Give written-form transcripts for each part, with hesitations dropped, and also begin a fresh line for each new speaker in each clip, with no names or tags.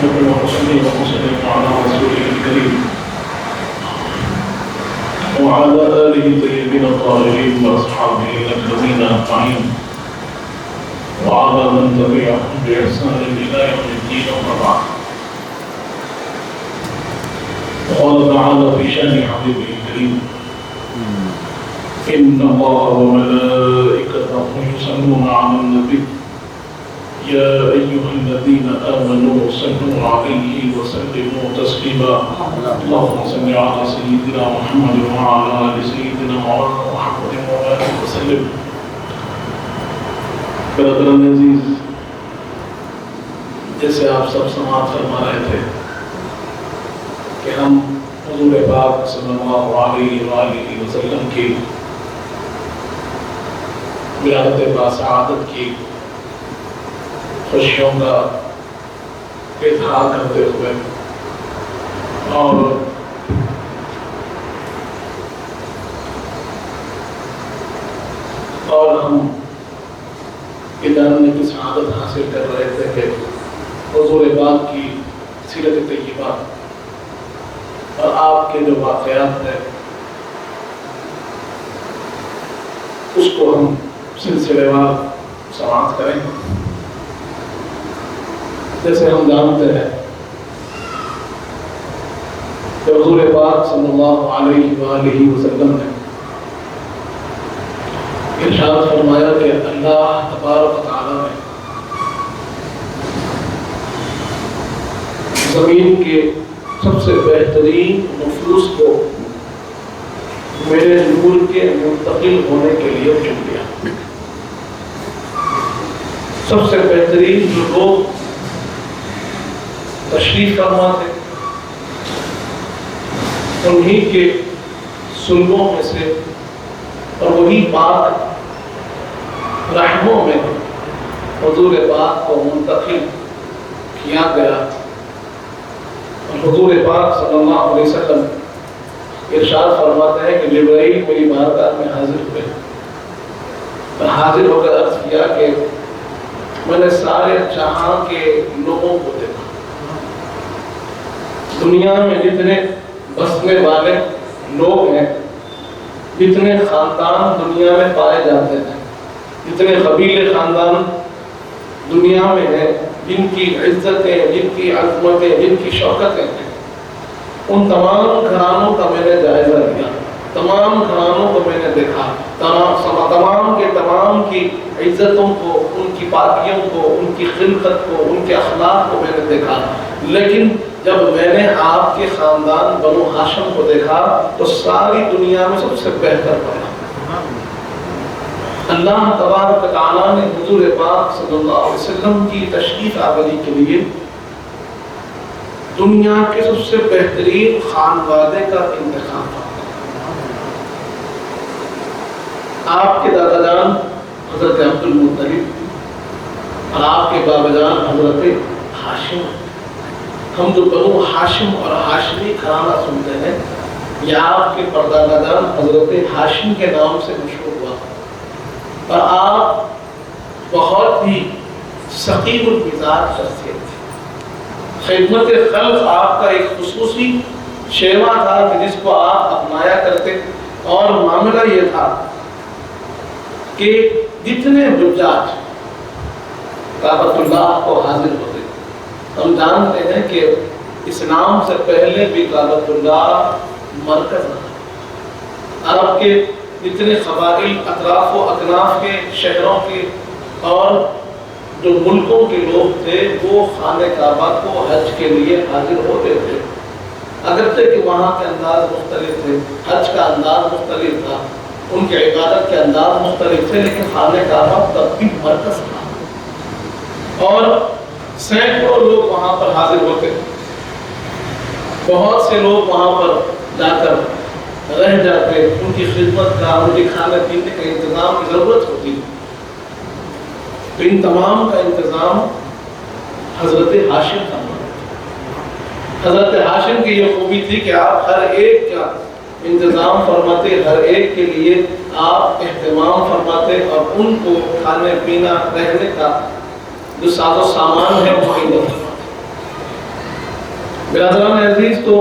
وصلي وسلم على رسوله الكريم وعلى آله الطيبين الطاهرين وأصحابه الأكرمين أجمعين وعلى من تبعهم بإحسان إلى يوم الدين وما بعد. قال تعالى في شأن حبيبه الكريم: إن الله وملائكته يصلون على النبي يا أيها الذين آمنوا صلوا عليه وسلموا تسليما. اللهم صل على سيدنا محمد وعلى آل سيدنا محمد وآله وسلم. برادران عزیز، جیسے آپ سب سماعت فرما رہے تھے کہ ہم حضور پاک صلی اللہ علیہ وآلہ وسلم کی ولادت باسعادت کی خوشیوں کا اظہار کرتے ہوئے اور ہم یہ جاننے کی سعادت حاصل کر رہے تھے کہ حضور پاک کی سیرت طیبہ اور آپ کے جو واقعات ہیں اس کو ہم سلسلے وار سماعت کریں. جیسے ہم جانتے ہیں کہ حضور پاک صلی اللہ علیہ وآلہ وسلم نے ارشاد فرمایا کہ اللہ تبارک و تعالی نے زمین کے سب سے بہترین نفوس کو میرے نور کے منتقل ہونے کے لیے چن لیا. سب سے بہترین جو لوگ تشریف فرما تھے انہی کے سلبوں میں سے اور وہی پاک رحموں میں حضور پاک کو منتقل کیا گیا. اور حضور پاک صلی اللہ علیہ وسلم ارشاد فرماتے ہیں کہ جبرائیل میری بارگاہ میں حاضر ہوئے. حاضر ہو کر عرض کیا کہ میں نے سارے جہاں کے لوگوں کو دیکھا. دنیا میں جتنے بسنے والے لوگ ہیں، جتنے خاندان دنیا میں پائے جاتے ہیں، جتنے قبیلے خاندان دنیا میں ہیں، جن کی عزتیں، جن کی عظمتیں، جن کی شوکتیں ہیں، ان تمام گھرانوں کا میں نے جائزہ لیا. تمام گھرانوں کو میں نے دیکھا. تمام کے تمام کی عزتوں کو، ان کی پاکیوں کو، ان کی خلقت کو، ان کے اخلاق کو میں نے دیکھا. لیکن جب میں نے آپ کے خاندان بنو ہاشم کو دیکھا تو ساری دنیا میں سب سے بہتر پایا. اللہ تبارک و تعالیٰ نے حضور پاک صلی اللہ علیہ وسلم کی تشریف آوری کے لیے دنیا کے سب سے بہترین خانوادے کا انتخاب کیا. آپ کے دادا جان حضرت عبد المطلب اور آپ کے بابا جان حضرت ہاشم. ہم جو بنو ہاشم اور ہاشمی گھرانہ سنتے ہیں، یہ آپ کے پردادا جان حضرت ہاشم کے نام سے مشہور ہوا. اور آپ بہت ہی ثقیل المزاج شخصیت تھے. خدمت خلق آپ کا ایک خصوصی شیوا تھا کہ جس کو آپ اپنایا کرتے. اور معاملہ یہ تھا کہ جتنے حجاج کعبۃ اللہ کو حاضر ہوتے، ہم جانتے ہیں کہ اسلام سے پہلے بھی کعبۃ اللہ مرکز تھا. عرب کے جتنے قبائل اطراف و اکناف کے شہروں کے اور جو ملکوں کے لوگ تھے وہ خانہ کعبہ کو حج کے لیے حاضر ہوتے تھے. اگرچہ کہ وہاں کے انداز مختلف تھے، حج کا انداز مختلف تھا، ان کے عبادت کے انداز مختلف تھے، لیکن خانہ کعبہ تب بھی مرکز تھا. اور سینکڑوں لوگ وہاں پر حاضر ہوتے. بہت سے لوگ وہاں پر جا کر رہ جاتے. ان کی خدمت کا، ان کے کھانے پینے کا انتظام کی ضرورت ہوتی. تو ان تمام کا انتظام حضرت ہاشم کا. حضرت ہاشم کی یہ خوبی تھی کہ آپ ہر ایک کا انتظام فرماتے، ہر ایک کے لیے آپ اہتمام فرماتے اور ان کو کھانے پینا رہنے کا جو ساز و سامان ہے وہ برادران عزیز، تو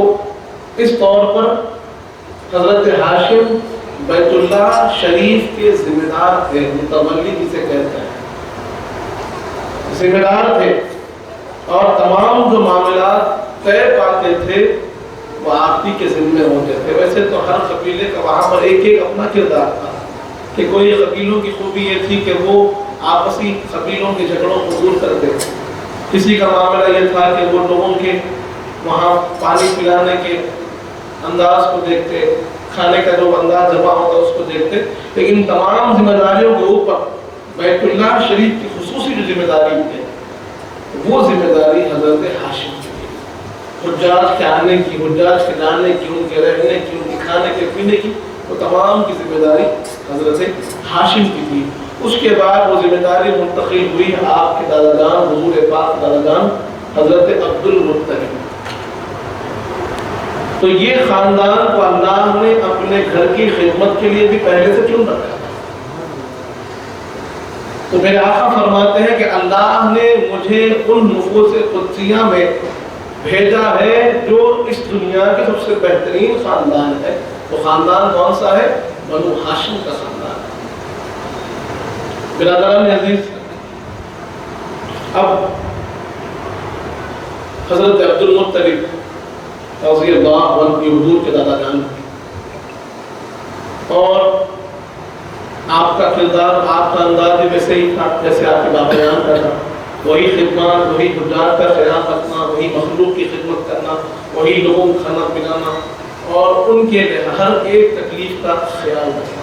اس طور پر حضرت ہاشم بیت اللہ شریف کے ذمہ دار تھے، متولی جسے کہتے ہیں، ذمہ دار تھے، اور تمام جو معاملات طے پاتے تھے وہ آپ ہی کے ذمے ہوتے تھے۔ ویسے تو ہر قبیلے کا وہاں پر ایک ایک اپنا کردار تھا، کہ کوئی قبیلوں کی خوبی یہ تھی کہ وہ آپسی قبیلوں کے جھگڑوں کو دور کرتے تھے، کسی کا معاملہ یہ تھا کہ وہ لوگوں کے وہاں پانی پلانے کے انداز کو دیکھتے، کھانے کا جو انداز جمع ہوتا اس کو دیکھتے، لیکن تمام ذمہ داریوں کے اوپر بیت اللہ شریف کی خصوصی جو ذمہ داری ہے وہ ذمہ داری حضرت ہاشم کی، حجاج کے آنے کی، حجاج کے جانے کی، ان کے رہنے کی، ان کے کھانے کے پینے کی، وہ تمام کی ذمہ داری حضرت ہاشم کی تھی۔ اس کے بعد وہ ذمہ داری منتقل ہوئی آپ کے دادا جان، حضور پاک دادا جان حضرت عبد المطلب۔ تو یہ خاندان کو اللہ نے اپنے گھر کی خدمت کے لیے بھی پہلے سے چن رکھا۔ تو میرے آقا فرماتے ہیں کہ اللہ نے مجھے ان نفوس قدسیہ میں بھیجا ہے جو اس دنیا کے سب سے بہترین خاندان ہے۔ وہ خاندان کون سا ہے؟ بنو ہاشم کا خاندان ہے۔ برادران عزیز، اب حضرت عبد المطلب رضی اللہ عنہ کی حضور کے دادا جان، اور آپ کا کردار، آپ کا انداز بھی ویسے ہی تھا جیسے آپ کے بابا جان کا تھا، وہی خدمات، وہی حجاج کا خیال رکھنا، وہی مخلوق کی خدمت کرنا، وہی لوگوں کو کھانا پلانا، اور ان کے ہر ایک تکلیف کا خیال رکھنا۔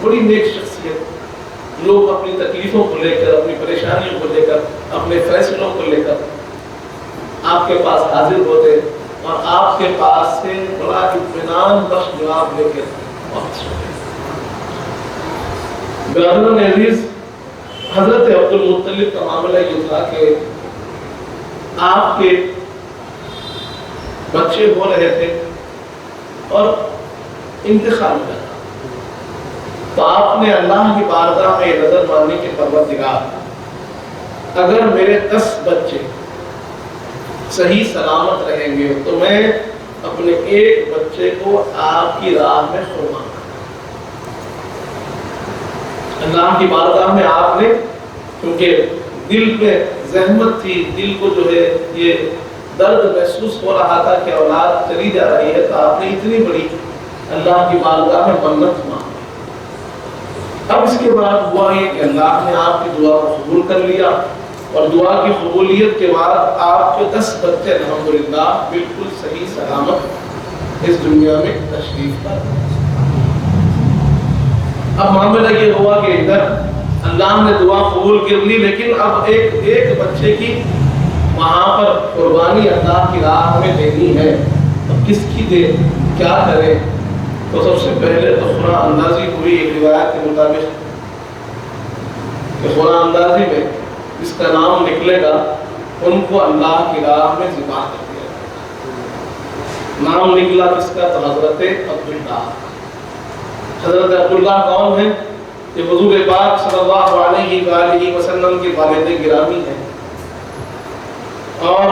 بڑی نیک شخصیت، لوگ اپنی تکلیفوں کو لے کر، اپنی پریشانیوں کو لے کر، اپنے فیصلوں کو لے کر آپ کے پاس حاضر ہوتے، اور آپ کے پاس سے بڑا اطمینان بخش جواب لے کر واپس ہوتے۔ برادران عزیز، حضرت عبد المطلب کا معاملہ یہ تھا کہ آپ کے بچے ہو رہے تھے اور انتخاب ہوا، تو آپ نے اللہ کی بارگاہ میں نظر ماننے کے پروردگار، اگر میرے 10 بچے صحیح سلامت رہیں گے تو میں اپنے ایک بچے کو آپ کی راہ میں قربان کروں۔ اللہ کی بارگاہ میں آپ نے، کیونکہ دل میں زحمت تھی، دل کو جو ہے یہ درد محسوس ہو رہا تھا کہ اولاد چلی جا رہی ہے، تو آپ نے اتنی بڑی اللہ کی بارگاہ میں منت مانگی۔ اب اس کے بعد ہوا یہ کہ اللہ نے آپ کی دعا کو قبول کر لیا، اور دعا کی قبولیت کے بعد آپ کے 10 بچے الحمدللہ بالکل صحیح سلامت اس دنیا میں تشریف لائے۔ اب معاملہ یہ ہوا کہ ادھر اللہ نے دعا قبول کر لی، لیکن اب ایک بچے کی وہاں پر قربانی اللہ کی راہ میں دینی ہے، اب کس کی دے، کیا کرے؟ تو سب سے پہلے تو قرآن اندازی ہوئی، ایک روایت کے مطابق کہ قرآن اندازی میں جس کا نام نکلے گا ان کو اللہ کی راہ میں ذبح کر دیا۔ نام نکلا کس کا؟ تو حضرت عبداللہ۔ حضرت عبداللہ کون ہیں؟ یہ حضور پاک صلی اللہ علیہ وآلہ وسلم کے والد گرامی ہیں، اور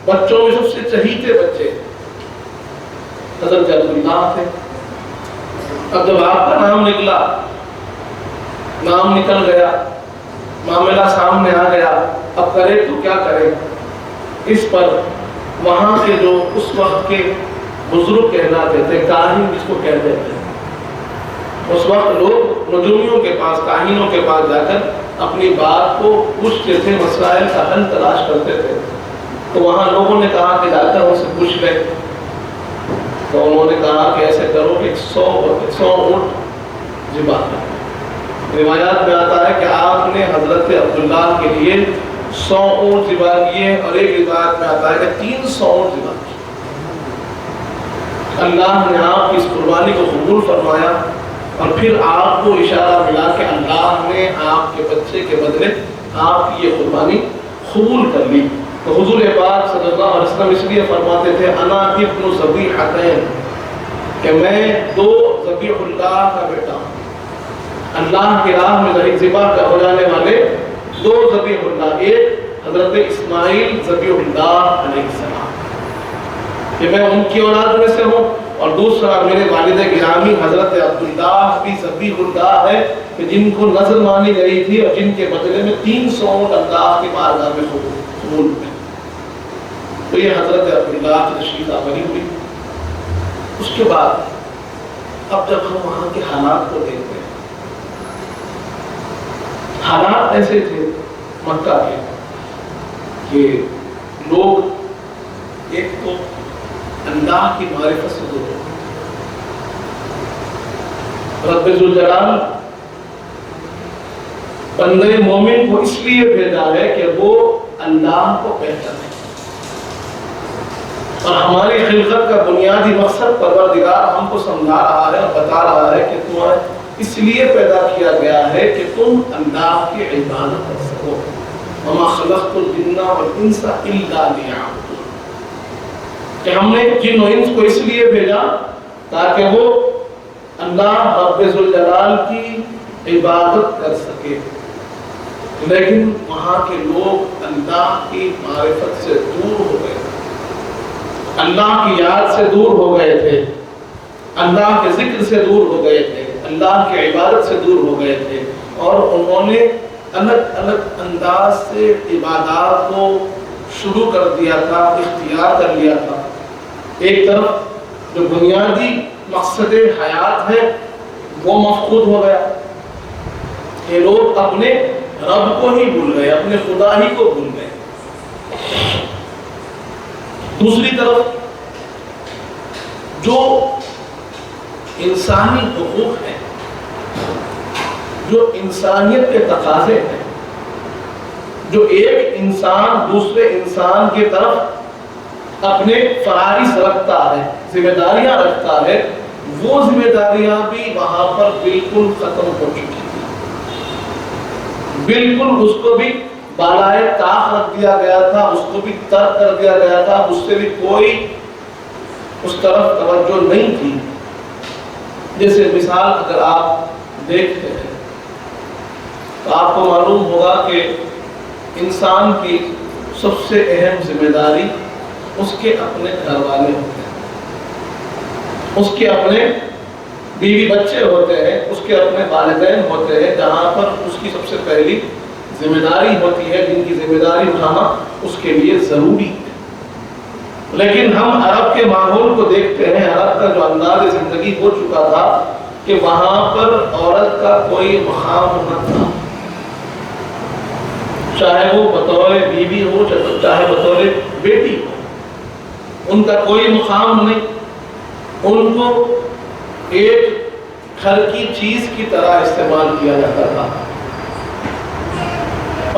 بچوں میں سب سے چہیتے بچے حضرت عبداللہ تھے۔ اب جب آپ کا نام نکلا، نام نکل گیا، معاملہ سامنے آ گیا، اب کرے تو کیا کرے؟ اس پر وہاں کے جو اس وقت کے بزرگ کہلاتے تھے، کاہن جس کو کہتے تھے، اس وقت لوگ نجومیوں کے پاس، کاہنوں کے پاس جا کر اپنی بات کو پوچھتے تھے، مسائل کا حل تلاش کرتے تھے۔ تو وہاں لوگوں نے کہا کہ جا کر ان سے پوچھ لیں، تو انہوں نے کہا کہ ایسے کرو کہ 100 اونٹ ذبح کرو۔ روایات میں آتا ہے کہ آپ نے حضرت عبداللہ کے لیے 100 اونٹ ذبح کیے، اور ایک روایت میں آتا ہے کہ 300 اونٹ ذبح کیے۔ اللہ نے آپ کی اس قربانی کو قبول فرمایا، اور پھر آپ کو اشارہ ملا کہ اللہ نے آپ کے بچے کے بدلے آپ کی یہ قربانی قبول کر لی۔ تو حضور پاک صلی اللہ علیہ وسلم اس لیے فرماتے تھے انا ابن ذبیحتین، کہ میں 2 ذبیح اللہ کا بیٹا ہوں، اللہ کی راہ میں ذبح ہو جانے والے 2 ذبیح اللہ، ایک حضرت اسماعیل ذبیح اللہ علیہ السلام، کہ میں ان کی اولاد میں سے ہوں، اور دوسرا میرے والد گرامی حضرت عبداللہ بھی ذبیح اللہ ہے کہ جن کو نظر مانی گئی تھی اور جن کے بدلے میں 300 اونٹ اللہ کی بارگاہ میں قبول ہوئے. تو یہ حضرت عبداللہ کی تشریف آوری ہوئی. اس کے بعد اب جب ہم وہاں کے حالات کو دیکھتے ہیں، حالات ایسے تھے مکہ کے کہ لوگ ایک تو اللہ کی معرفت سے دور ہو. رب ذوالجلال بندے مومن کو اس لیے بھیجا ہے کہ وہ اللہ کو پہچانے، اور ہماری خلقت کا بنیادی مقصد پروردگار ہم کو سمجھا رہا ہے اور بتا رہا ہے کہ تمہیں اس لیے پیدا کیا گیا ہے کہ تم اللہ کی عبادت کر سکو. وما خلقت الجن والانس الا ليعبدون، کہ ہم نے جن و انس کو اس لیے بھیجا تاکہ وہ اللہ رب ذوالجلال کی عبادت کر سکے. لیکن وہاں کے لوگ اللہ کی معرفت سے دور ہو گئے، اللہ کی یاد سے دور ہو گئے تھے، اللہ کے ذکر سے دور ہو گئے تھے، اللہ کی عبادت سے دور ہو گئے تھے، اور انہوں نے الگ الگ انداز سے عبادات کو شروع کر دیا تھا، اختیار کر لیا تھا. ایک طرف جو بنیادی مقصد حیات ہے وہ مفقود ہو گیا، یہ لوگ اپنے رب کو ہی بھول گئے، اپنے خدا ہی کو بھول گئے. دوسری طرف جو انسانی حقوق ہیں، جو انسانیت کے تقاضے ہیں، جو ایک انسان دوسرے انسان کی طرف اپنے فرائض رکھتا ہے، ذمہ داریاں رکھتا ہے، وہ ذمہ داریاں بھی وہاں پر بالکل ختم ہو چکی ہیں. بالکل اس کو بھی بالائے طاق رکھ دیا گیا تھا، اس کو بھی ترک کر دیا گیا تھا، اس سے بھی کوئی اس طرف توجہ نہیں تھی. جیسے مثال اگر آپ دیکھتے ہیں تو آپ کو معلوم ہوگا کہ انسان کی سب سے اہم ذمہ داری اس کے اپنے گھر والے ہوتے ہیں، اس کے اپنے بیوی بچے ہوتے ہیں، اس کے اپنے والدین ہوتے ہیں، جہاں پر اس کی سب سے پہلی ذمہ داری ہوتی ہے، جن کی ذمہ داری اٹھانا اس کے لیے ضروری ہے. لیکن ہم عرب کے ماحول کو دیکھتے ہیں، عرب کا جو انداز زندگی ہو چکا تھا کہ وہاں پر عورت کا کوئی مقام نہ تھا، چاہے وہ بطور بیوی ہو چاہے بطور بیٹی ہو، ان کا کوئی مقام نہیں. ان کو ایک گھر کی چیز کی طرح استعمال کیا جاتا تھا.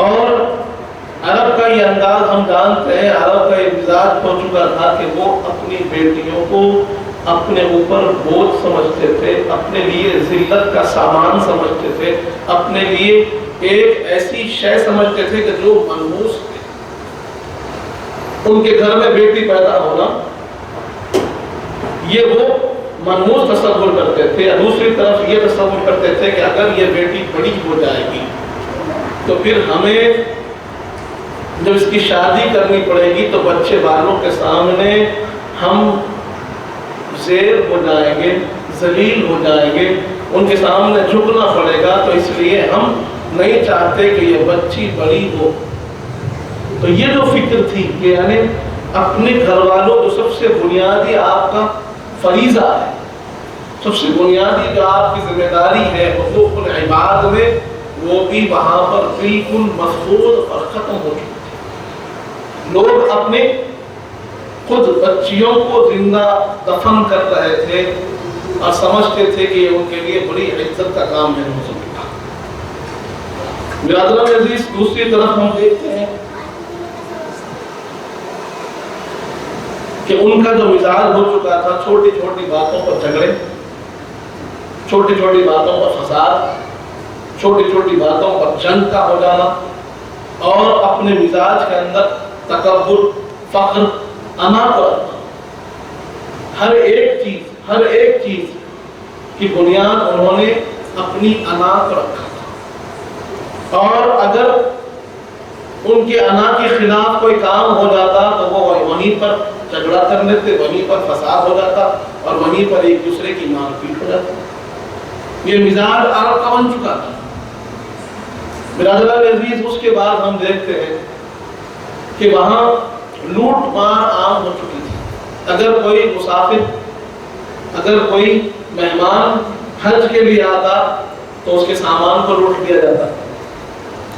اور عرب کا یہ انداز ہم جانتے ہیں، عرب کا یہ مزاج ہو چکا تھا کہ وہ اپنی بیٹیوں کو اپنے اوپر بوجھ سمجھتے تھے، اپنے لیے ذلت کا سامان سمجھتے تھے، اپنے لیے ایک ایسی شے سمجھتے تھے کہ جو منحوس تھے. ان کے گھر میں بیٹی پیدا ہونا یہ وہ منحوس تصور کرتے تھے. یا دوسری طرف یہ تصور کرتے تھے کہ اگر یہ بیٹی بڑی ہو جائے گی تو پھر ہمیں جب اس کی شادی کرنی پڑے گی تو بچے والوں کے سامنے ہم زیر ہو جائیں گے، ذلیل ہو جائیں گے، ان کے سامنے جھکنا پڑے گا، تو اس لیے ہم نہیں چاہتے کہ یہ بچی بڑی ہو. تو یہ جو فکر تھی کہ یعنی اپنے گھر والوں جو سب سے بنیادی آپ کا فریضہ ہے، سب سے بنیادی جو آپ کی ذمہ داری ہے حقوق العباد میں، وہ بھی وہاں پر بالکل مفقود اور ختم ہو چکے تھے. لوگ اپنے خود بچیوں کو زندہ دفن کر رہے تھے اور سمجھتے تھے کہ یہ ان کے لیے بڑی عزت کا کام ہے. ہو سکتا برادران عزیز، دوسری طرف ہم دیکھتے ہیں کہ ان کا جو مزاج ہو چکا تھا، چھوٹی چھوٹی باتوں پر جھگڑے، چھوٹی چھوٹی باتوں پر فساد، چھوٹی چھوٹی باتوں پر جنگ کا ہو جانا، اور اپنے مزاج کے اندر تکبر، فخر، انا کو رکھنا. ہر ایک چیز کی بنیاد انہوں نے اپنی انا کو رکھا تھا. اور اگر ان کے انا کے خلاف کوئی کام ہو جاتا تو وہ وہیں پر جھگڑا کر لیتے، وہیں پر فساد ہو جاتا اور وہیں پر ایک دوسرے کی مار پیٹ ہو جاتی۔ یہ مزاج عرب کا بن چکا تھا۔ برادران عزیز، اس کے بعد ہم دیکھتے ہیں کہ وہاں لوٹ مار عام ہو چکی تھی۔ اگر کوئی مسافر، اگر کوئی مہمان حج کے لیے آتا تو اس کے سامان کو لوٹ لیا جاتا،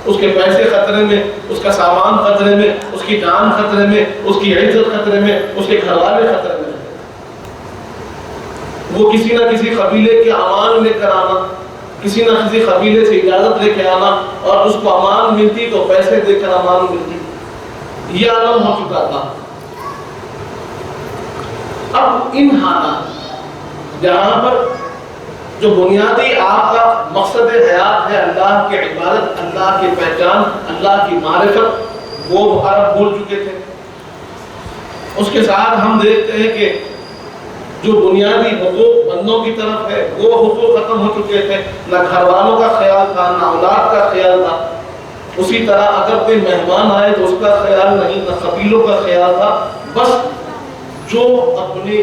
اس کے پیسے خطرے میں، اس کا سامان خطرے میں، اس کی جان خطرے میں، اس کی عزت خطرے میں، اس کے گھر والے خطرے میں۔ وہ کسی نہ کسی قبیلے کے امان لے کر آنا، کسی نہ کسی قبیلے سے اجازت لے کے آنا، اور اس کو امان ملتی تو پیسے دے کر امان ملتی۔ یہ عالم ہو چکا تھا۔ اب ان حالات جہاں پر جو بنیادی آپ کا مقصد حیات ہے اللہ کی عبادت، اللہ کی پہچان، اللہ کی معرفت، وہ عرب بھول چکے تھے۔ اس کے ساتھ ہم دیکھتے ہیں کہ جو بنیادی حقوق بندوں کی طرف ہے وہ حقوق ختم ہو چکے تھے۔ نہ گھر والوں کا خیال تھا، نہ اولاد کا خیال تھا۔ اسی طرح اگر کوئی مہمان آئے تو اس کا خیال نہیں، نہ قبیلوں کا خیال تھا۔ بس جو اپنے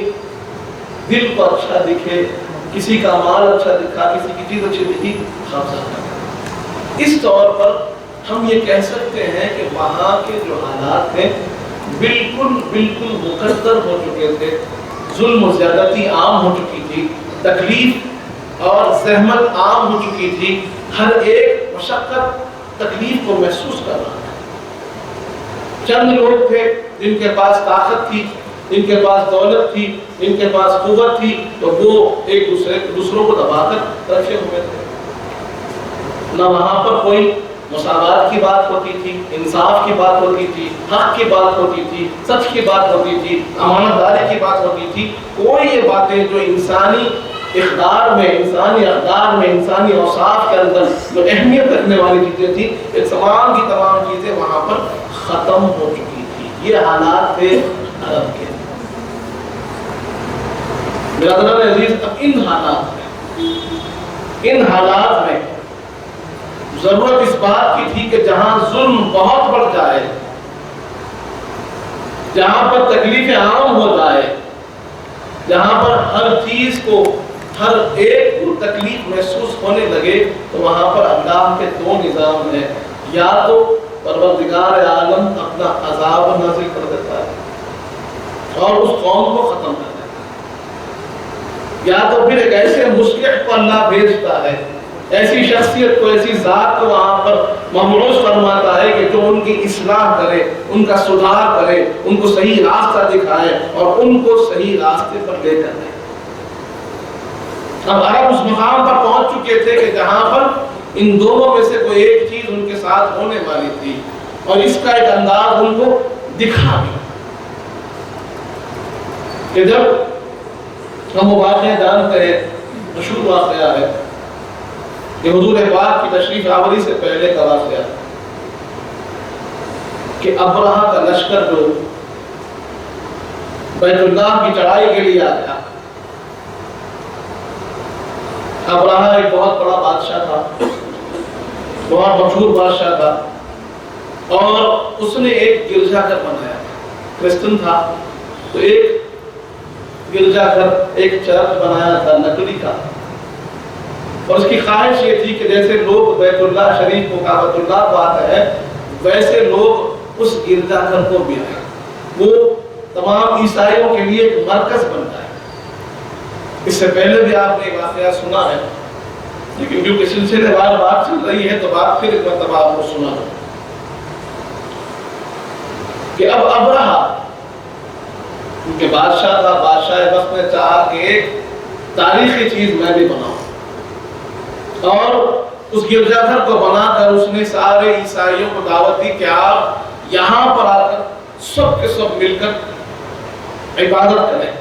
دل کو اچھا دکھے، کسی کا مال اچھا دکھا، کسی کی چیز اچھی دکھی، قبضہ کرنا۔ اس طور پر ہم یہ کہہ سکتے ہیں کہ وہاں کے جو حالات ہیں بالکل مقرر ہو چکے تھے۔ ظلم و زیادتی عام ہو چکی تھی، تکلیف اور زحمت عام ہو چکی تھی۔ ہر ایک مشقت تکلیف کو محسوس کر رہا تھا۔ چند لوگ تھے جن کے پاس طاقت تھی، جن کے پاس دولت تھی، جن کے پاس قوت تھی، تو وہ ایک دوسروں کو دبا کر رکھے ہوئے تھے۔ نہ وہاں پر کوئی مساوات کی بات ہوتی تھی، انصاف کی بات ہوتی تھی، حق کی بات ہوتی تھی، سچ کی بات ہوتی تھی، امانت داری کی بات ہوتی تھی۔ کوئی یہ باتیں جو انسانی اقدار میں، انسانی اقدار میں، انسانی اوصاف کے اندر جو اہمیت رکھنے والی چیزیں تھیں، یہ تمام کی تمام چیزیں وہاں پر ختم ہو چکی تھی۔ یہ حالات تھے عرب کے۔ برادران عزیز، اب ان حالات میں ضرورت اس بات کی تھی کہ جہاں ظلم بہت بڑھ جائے، جہاں پر تکلیفیں عام ہو جائے، جہاں پر ہر چیز کو، ہر ایک کو تکلیف محسوس ہونے لگے، تو وہاں پر اللہ کے دو نظام ہیں۔ یا تو پروردگار عالم اپنا عذاب نازل کر دیتا ہے اور اس قوم کو ختم کر دیتا ہے، یا تو پھر ایک ایسے مصلح کو اللہ بھیجتا ہے، ایسی شخصیت کو، ایسی ذات کو وہاں پر مبعوث فرماتا ہے کہ جو ان کی اصلاح کرے، ان کا سدھار کرے، ان کو صحیح راستہ دکھائے اور ان کو صحیح راستے پر لے کر جائے۔ اب عرب اس مقام پر پہنچ چکے تھے کہ جہاں پر ان دونوں میں سے کوئی ایک چیز ان کے ساتھ ہونے والی تھی، اور اس کا ایک انداز ان کو دکھا بھی کہ جب ہم وہ واقعہ جانتے ہیں، مشہور واقعہ ہے کہ حضور پاک کی تشریف آوری سے پہلے کا واقعہ کہ ابرہہ کا لشکر جو بیت اللہ کی چڑھائی کے لیے آیا۔ ابرہہ ایک بہت بڑا بادشاہ تھا، بہت مشہور بادشاہ تھا، اور اس نے ایک گرجا گھر بنایا، کرسچن تھا، تو ایک گرجا گھر، ایک چرچ بنایا تھا لکڑی کا، اور اس کی خواہش یہ تھی کہ جیسے لوگ بیت اللہ شریف کو، کعبۃ اللہ کو آتے ہیں، ویسے لوگ اس گرجا گھر کو بھی آئیں، وہ تمام عیسائیوں کے لیے ایک مرکز بن جائے۔ اس سے پہلے بھی آپ نے واقعہ سنا ہے، لیکن کیونکہ سلسلے وار بات چل رہی ہے تو بات پھر ایک مرتبہ آپ کو سنا ہے کہ اب ابرہہ کیونکہ بادشاہ تھا، بادشاہ وقت نے چاہا کہ ایک تاریخی چیز میں بھی بناؤں، اور اس گرجا گھر کو بنا کر اس نے سارے عیسائیوں کو دعوت دی کہ آپ یہاں پر آ کر سب کے سب مل کر عبادت کریں۔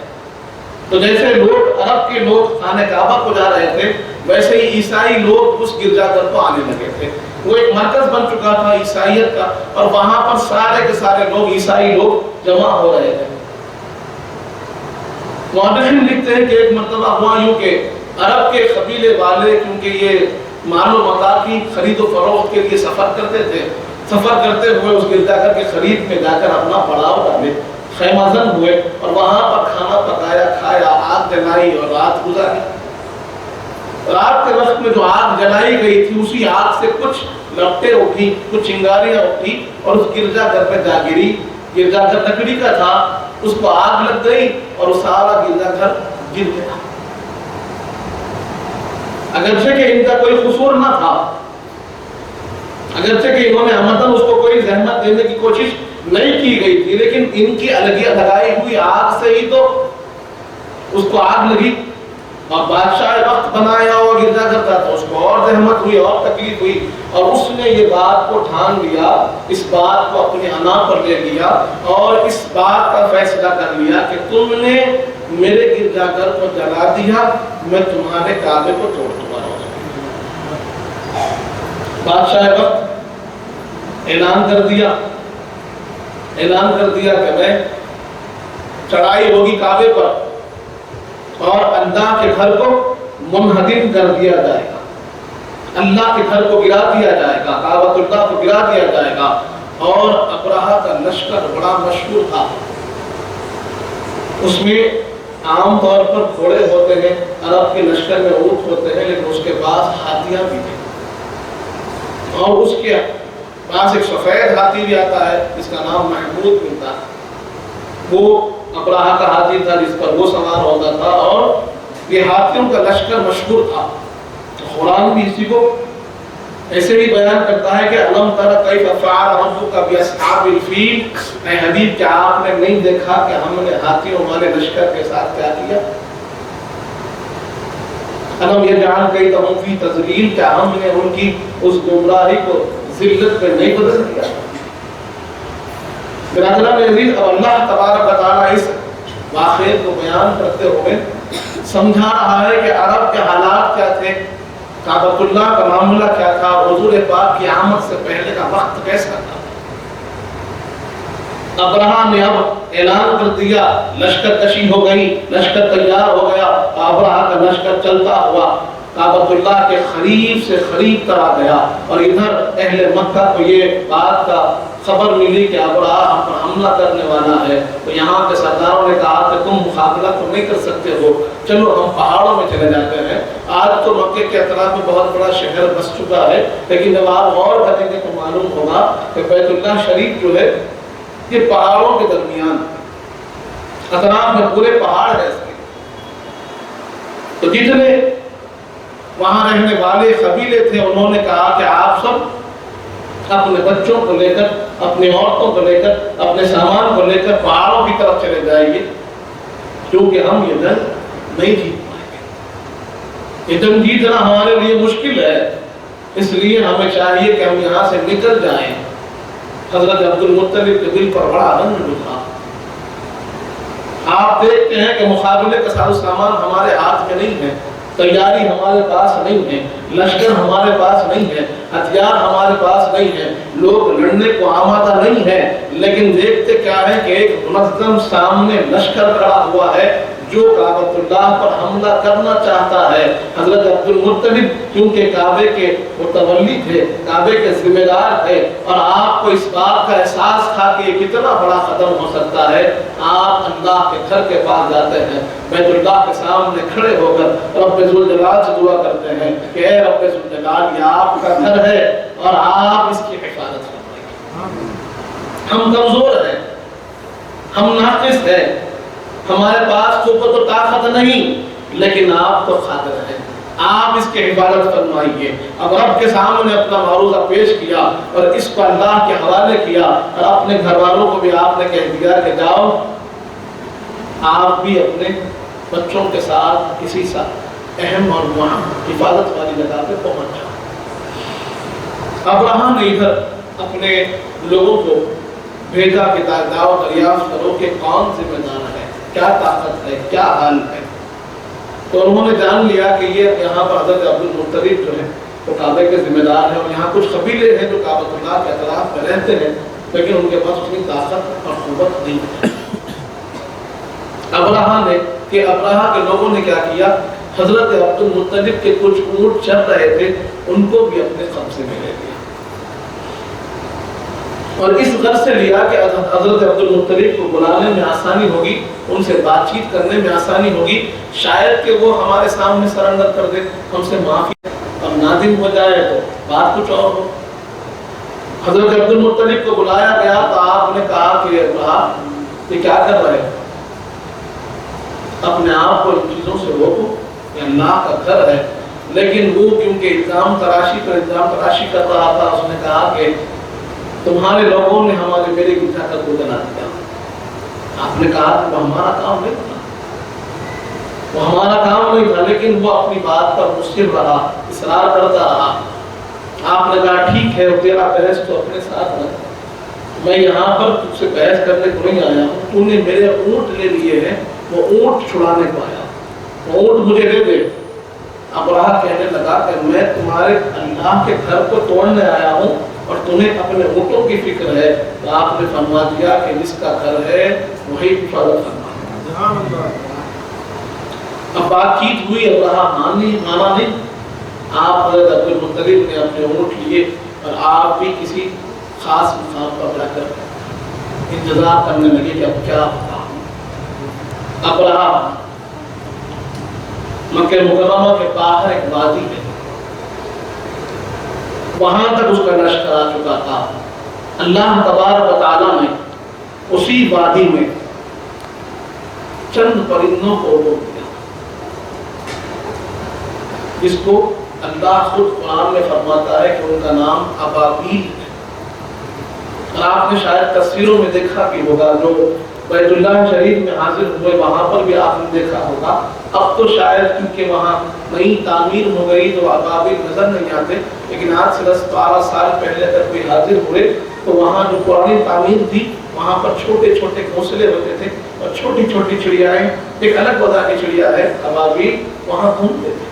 تو جیسے لوگ، عرب کے لوگ خانہ کعبہ کو جا رہے تھے، ویسے ہی عیسائی لوگ اس گرجا گھر کو آنے لگے تھے۔ وہ ایک مرکز بن چکا تھا عیسائیت کا، اور وہاں پر سارے کے سارے لوگ، عیسائی لوگ جمع ہو رہے تھے۔ مؤرخین لکھتے ہیں کہ ایک مرتبہ ہوا یوں کہ عرب کے قبیلے والے، کیونکہ یہ مال و متاع کی خرید و فروخت کے لیے سفر کرتے تھے، سفر کرتے ہوئے اس گرجا گھر کے قریب میں جا کر اپنا پڑاؤ ڈالے، خیمہ زن ہوئے اور وہاں پر کھانا پکایا، کھایا، آگ جلائی اور رات گزاری۔ رات کے وقت میں جو آگ جلائی گئی تھی اسی آگ سے کچھ لپٹیں اٹھی، کچھ چنگاریاں اٹھی اور اس گرجا گھر پہ جا گری۔ گرجا گھر لکڑی کا تھا، اس کو آگ لگ گئی اور وہ سارا گرجا گھر گر گیا۔ اگرچہ کہ ان کا کوئی قصور نہ تھا، اگرچہ کہ انہوں نے عمدن اس کو کوئی زحمت دینے کی کوشش نہیں کی گئی تھی، لیکن ان کی لگائی ہوئی آگ سے ہی تو اس کو آگ لگی۔ اور بادشاہ وقت بنایا اور گرجا گھر تھا تو اس کو اور زحمت ہوئی اور تکلیف ہوئی، اور اس نے یہ بات کو ٹھان لیا، اس بات کو اپنی انا پر لے لیا اور اس بات کا فیصلہ کر لیا کہ تم نے میرے گرجا گھر کو جلا دیا، میں تمہارے کعبے کو توڑ دوں گا۔ بادشاہ وقت اعلان کر دیا کہ میں چڑھائی ہوگی کعبے پر اور اللہ کے گھر کو منہدم کر دیا جائے گا، اللہ کے گھر کو گرا دیا جائے گا، کعبۃ اللہ کو گرا دیا جائے گا۔ اور ابرہہ کا لشکر بڑا مشہور تھا، اس میں عام طور پر گھوڑے ہوتے ہیں، عرب کے لشکر میں اونٹ ہوتے ہیں، لیکن اس کے پاس ہاتھیاں بھی تھے، اور اس کے پاس ایک سفید ہاتھی بھی آتا ہے جس کا نام محمود ملتا ہے، وہ ابرہہ کا ہاتھی تھا جس پر وہ سوار ہوتا تھا، اور یہ ہاتھیوں کا لشکر مشہور تھا۔ قرآن بھی اسی کو ایسے ہی بیان کرتا ہے کہ الم تر کیف فعل ربک باصحاب الفیل، اے حبیب کیا آپ نے نہیں دیکھا کہ ہم نے ہاتھیوں والے لشکر کے ساتھ کیا کیا؟ الم یجعل کیدہم فی تضلیل، کیا ہم نے ان کی اس گمراہی کو ذلت میں نہیں بدل دیا؟ برادران عزیز، اب اللہ تبارک و تعالیٰ اس واقعے کو بیان کرتے ہوئے سمجھا رہا ہے کہ عرب کے حالات کیا تھے، کعبۃ اللہ کا معاملہ کیا تھا، حضور پاک کی آمد سے پہلے کا وقت کیسا تھا۔ ابرہہ نے اب اعلان کر دیا، لشکر کشی ہو گئی، لشکر تیار ہو گیا، ابرہہ کا لشکر چلتا ہوا کعبۃ اللہ کے قریب سے قریب تر آ گیا، اور ادھر اہل مکہ کو یہ بات کا خبر ملی کہ ابرہہ ہم پر حملہ کرنے والا ہے۔ تو یہاں کے سرداروں نے کہا کہ تم مقابلہ تو نہیں کر سکتے ہو، چلو ہم پہاڑوں میں چلے جاتے ہیں۔ آج تو مکے کے اطراف میں بہت بڑا شہر بس چکا ہے، لیکن جب آپ غور کریں گے تو معلوم ہوگا کہ بیت اللہ شریف جو ہے یہ پہاڑوں کے درمیان، اطراف میں پورے پہاڑ ہے اس کے، تو جتنے وہاں رہنے والے قبیلے تھے انہوں نے کہا کہ آپ سب اپنے بچوں کو لے کر، اپنی عورتوں کو لے کر، اپنے سامان کو لے کر پہاڑوں کی طرف چلے جائیے، کیونکہ ہم یہ جنگ نہیں جیت پائیں گے، یہ جنگ جیتنا ہمارے لیے مشکل ہے، اس لیے ہمیں چاہیے کہ ہم یہاں سے نکل جائیں۔ حضرت عبد المطلب کے دل پر بڑا رنج اٹھا۔ آپ دیکھتے ہیں کہ مقابلے کا ساز و سامان ہمارے ہاتھ میں نہیں ہے، تیاری ہمارے پاس نہیں ہے، لشکر ہمارے پاس نہیں ہے، ہتھیار ہمارے پاس نہیں ہے، لوگ لڑنے کو آمادہ نہیں ہے، لیکن دیکھتے کیا ہے کہ ایک منظم سامنے لشکر کھڑا ہوا ہے جو کعبۃ اللہ پر حملہ کرنا چاہتا ہے۔ حضرت عبد المطلب کیونکہ کعبے کے متولی تھے، کعبے کے ذمہ دار تھے، اور آپ کو اس بات کا احساس تھا کہ یہ کتنا بڑا قدم ہو سکتا ہے، آپ اللہ کے گھر کے پاس جاتے ہیں، بیت اللہ کے سامنے کھڑے ہو کر رب ذوالجلال سے دعا کرتے ہیں کہ اے رب ذوالجلال، یہ آپ کا گھر ہے اور آپ اس کی حفاظت فرمائیے۔ ہم کمزور ہیں، ہم ناقص ہیں، ہمارے پاس قوت و طاقت نہیں، لیکن آپ تو قادر ہیں، آپ اس کی حفاظت فرمائیے۔ اب رب کے سامنے اپنا معروضہ پیش کیا اور اس کو اللہ کے حوالے کیا، اور اپنے گھر والوں کو بھی آپ نے کہہ دیا کہ جاؤ آپ بھی اپنے بچوں کے ساتھ کسی اہم اور وہاں حفاظت والی جگہ پہ پہنچ جاؤ۔ ابرہہ نے ادھر اپنے لوگوں کو بھیجا کہ دعوت دریافت کرو کہ کون ذمہ دار ہے، کیا طاقت ہے، کیا حال ہے۔ تو انہوں نے جان لیا کہ یہ یہاں پر حضرت عبد المطلب جو ہے وہ کعبے کے ذمہ دار ہیں، اور یہاں کچھ قبیلے ہیں جو کعبۃ اللہ کے اطراف میں رہتے ہیں، لیکن ان کے پاس اتنی طاقت اور قوت نہیں ہے۔ ابرہہ کے لوگوں نے کیا کیا، حضرت عبد المطلب کے کچھ اونٹ چل رہے تھے ان کو بھی اپنے قبضے میں لے لیا۔ اور اس غرض سے لیا کہ حضرت عبد المطلب کو بلانے میں آسانی ہوگی، ان سے بات چیت کرنے میں آسانی ہوگی، شاید کہ وہ ہمارے سامنے سرنڈر کر دے، ہم سے معافی اور نادم ہو جائے تو بات کچھ اور ہو۔ حضرت عبد المطلب کو بلایا گیا تو آپ نے کہا کہ یہ کیا کر رہے ہیں؟ اپنے آپ کو ان چیزوں سے روکو، یہ اللہ کا گھر ہے۔ لیکن وہ کیونکہ الزام تراشی پر الزام تراشی کر رہا تھا، اس نے کہا کہ تمہارے لوگوں نے ہمارے بیٹے کی طاقت کو جلا دیا۔ آپ نے کہا کہ وہ ہمارا کام نہیں تھا، وہ ہمارا کام نہیں تھا، لیکن وہ اپنی بات پر مصر رہا، اصرار کرتا رہا۔ آپ نے کہا ٹھیک ہے، تیرا بحث تو اپنے ساتھ رکھ، میں یہاں پر تجھ سے بحث کرنے کو نہیں آیا ہوں، تو نے میرے اونٹ لے لیے ہیں، وہ اونٹ چھڑانے کو آیا، وہ اونٹ مجھے دے دے۔ ابراہ کہنے لگا کہ میں تمہارے اللہ کے گھر کو توڑنے آیا ہوں اور تمہیں اپنے اونٹوں کی فکر ہے، تو آپ نے فرما دیا کہ جس کا گھر ہے وہی حفاظت فرما۔ اب بات چیت ہوئی، ابراہ مانا نہیں، آپ حضرت عبد المطلب نے اپنے اونٹ لیے اور آپ بھی کسی خاص مقام پر جا کر انتظار کرنے لگے کہ اب کیا ہوگا۔ ابراہ مکہ مکرمہ کے باہر ایک وادی ہے، وہاں تک اس کا لشکر آ چکا تھا۔ اللہ تبارک و تعالیٰ نے اسی وادی میں چند پرندوں کو روک دیا، جس کو اللہ خود قرآن میں فرماتا ہے کہ ان کا نام ابابیل ہے۔ اور آپ نے شاید تصویروں میں دیکھا کہ ہوگا، جو بیت اللہ شریف میں حاضر ہوئے وہاں پر بھی آپ نے دیکھا ہوگا۔ اب تو شاید کیونکہ وہاں نئی تعمیر ہو گئی تو ابابیل نظر نہیں آتے، لیکن آج سے 10-12 سال پہلے اگر کوئی حاضر ہوئے تو وہاں جو پرانی تعمیر تھی وہاں پر چھوٹے چھوٹے گھونسلے ہوتے تھے اور چھوٹی چھوٹی چڑیائیں، ایک الگ وجہ کی چڑیا ہے ابابیل، وہاں گھومتے تھے۔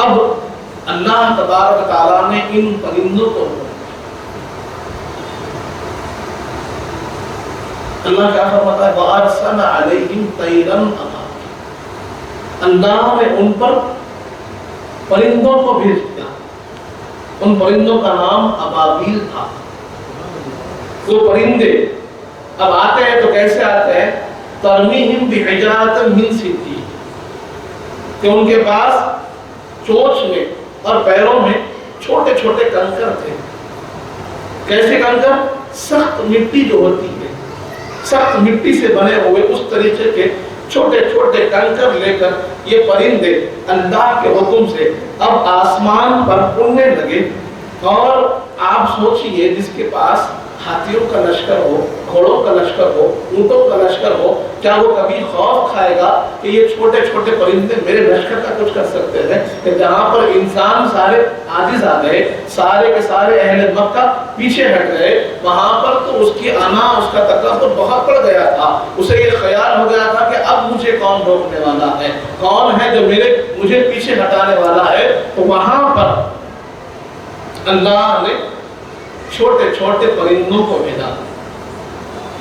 اب اللہ تبارک تعالیٰ نے ان پرندوں کو، اللہ کیا فرماتا ہے وَأَرْسَلَ عَلَيْهِمْ طَيْرًا أَبَابِيلَ، اللہ نے ان پر پرندوں کو بھیج دیا۔ ان پرندوں کا نام ابابیل تھا۔ وہ پرندے اب آتے ہیں تو کیسے آتے ہیں؟ ترمیہم بحجارۃ من سجیل، کہ ان کے پاس چونچ میں اور پیروں میں چھوٹے چھوٹے کنکر تھے۔ کیسے کنکر؟ سخت مٹی جو ہوتی ہے، سخت مٹی سے بنے ہوئے اس طریقے کے چھوٹے چھوٹے کنکر لے کر یہ پرندے اللہ کے حکم سے اب آسمان پر اڑنے لگے۔ اور آپ سوچئے جس کے پاس ہاتھیوں کا لشکر ہو، گھوڑوں کا لشکر ہو، اونٹوں کا لشکر ہو، کیا وہ کبھی خوف کھائے گا کہ یہ چھوٹے چھوٹے پرندے میرے لشکر کا کچھ کر سکتے ہیں؟ کہ جہاں پر انسان سارے عاجز آ گئے، سارے کے سارے اہل مکہ پیچھے ہٹ گئے، وہاں پر تو اس کی انا، اس کا تکبر بہت بڑھ گیا تھا۔ اسے یہ خیال ہو گیا تھا کہ اب مجھے کون روکنے والا ہے، کون ہے جو مجھے پیچھے ہٹانے والا ہے۔ تو وہاں پر اللہ نے چھوٹے چھوٹے پرندوں کو بھیجا۔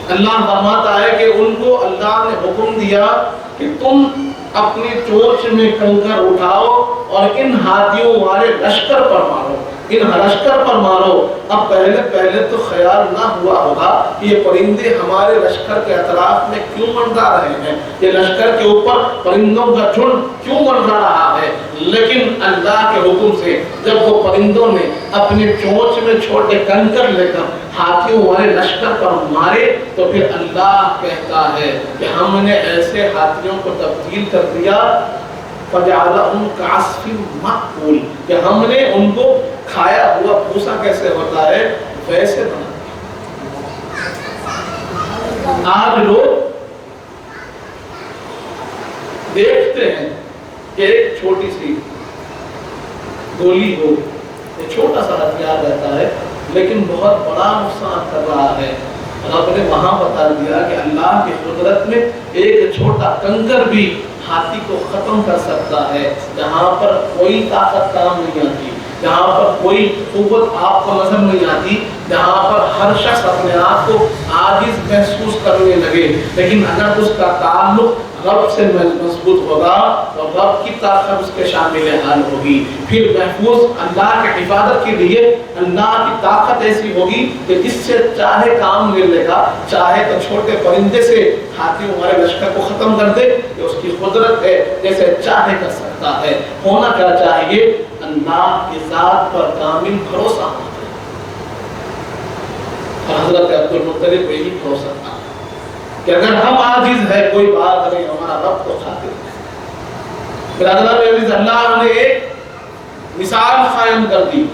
اللہ فرماتا ہے کہ ان کو اللہ نے حکم دیا کہ تم اپنی چونچ میں کنکر اٹھاؤ اور ان ہاتھیوں والے لشکر پر مارو، ان لشکر پر مارو۔ اب پہلے تو خیال نہ ہوا ہوگا کہ یہ پرندے ہمارے لشکر کے اطراف میں کیوں منڈرا رہے ہیں، یہ لشکر کے اوپر پرندوں کا جھنڈ کیوں منڈرا رہا ہے۔ لیکن اللہ کے حکم سے جب وہ پرندوں نے اپنے چونچ میں چھوٹے کنکر لے کر ہاتھیوں والے لشکر پر مارے تو پھر اللہ کہتا ہے کہ ہم نے ایسے ہاتھیوں کو تبدیل کر دیا فَجَعَلَهُمْ كَعَصْفٍ مَأْكُولٍ، کہ ہم نے ان کو کھایا ہوا بھوسا کیسے ہوتا ہے ویسے بنا دیا۔ آج لوگ دیکھتے ہیں کہ ایک چھوٹی سی گولی ہو، ایک چھوٹا سا ہتھیار رہتا ہے لیکن بہت بڑا نقصان کر رہا ہے۔ رب نے وہاں بتا دیا کہ اللہ کی قدرت میں ایک چھوٹا کنکر بھی ہاتھی کو ختم کر سکتا ہے، جہاں پر کوئی طاقت کام نہیں آتی۔ جہاں پر کوئی قوت آپ کو نظر نہیں آتی، جہاں پر ہر شخص اپنے آپ کو عاجز محسوس کرنے لگے، لیکن اگر اس کا تعلق رب سے مضبوط ہوگا تو رب کی طاقت اس کے شامل حال ہوگی، پھر محفوظ اللہ کی حفاظت کے لیے اللہ کی طاقت ایسی ہوگی کہ جس سے چاہے کام لے لے گا، چاہے تو چھوٹے پرندے سے ہاتھی ہمارے لشکر کو ختم کر دے، یہ اس کی قدرت ہے، جیسے چاہے کر سکتا ہے۔ ہونا کیا چاہیے؟ اللہ کی ذات پر کامل بھروسہ ہونا چاہیے۔ حضرت عبدالمطلب یہی بھروسہ تھا کہ اگر ہم عاجز ہے کوئی بات نہیں، ہمارا رب تو خاطر ہے۔ برادران عزیز، اللہ نے ایک مثال قائم کر دی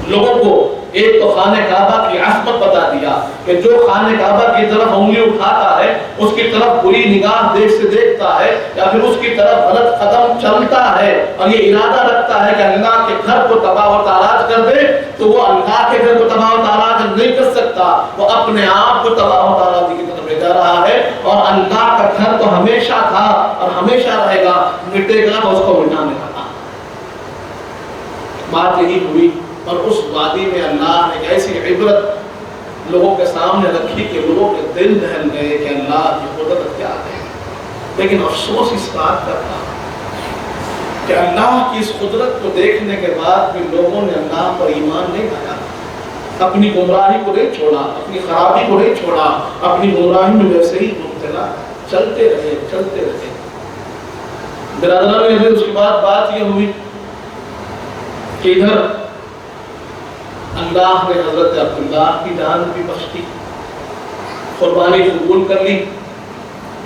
لوگوں کو، ایک تو خانہ کعبہ کی عظمت بتا دیا کہ جو خانہ کعبہ کی طرف انگلی اٹھاتا ہے، اس کی طرف بری نگاہ دیکھ سے دیکھتا ہے یا پھر اس کی طرف غلط قدم چلتا ہے اور یہ ارادہ رکھتا ہے کہ اللہ کے گھر کو تباہ و تاراج کر دے، تو وہ اللہ کے گھر کو تباہ و تاراج نہیں کر سکتا، وہ اپنے آپ کو تباہ و تاراج کی طرف لے جا رہا ہے۔ اور اللہ کا گھر تو ہمیشہ تھا اور ہمیشہ رہے گا، مٹے گا تو اس کو مٹانے کا۔ بات یہی ہوئی، اور اس وادی میں اللہ نے ایسی عبرت لوگوں کے سامنے رکھی کہ لوگوں کے دل دہل گئے کہ اللہ کی قدرت کیا ہے۔ لیکن افسوس اس بات کا تھا کہ اللہ کی اس قدرت کو دیکھنے کے بعد بھی لوگوں نے اللہ پر ایمان نہیں لایا، اپنی گمراہی کو نہیں چھوڑا، اپنی خرابی کو نہیں چھوڑا، اپنی گمراہی میں ویسے ہی مبتلا چلتے رہے۔ برادران میں اس کے بعد بات یہ ہوئی کہ ادھر اللہ نے حضرت عبداللہ کی جان بھی بخش دی، قربانی قبول کر لی،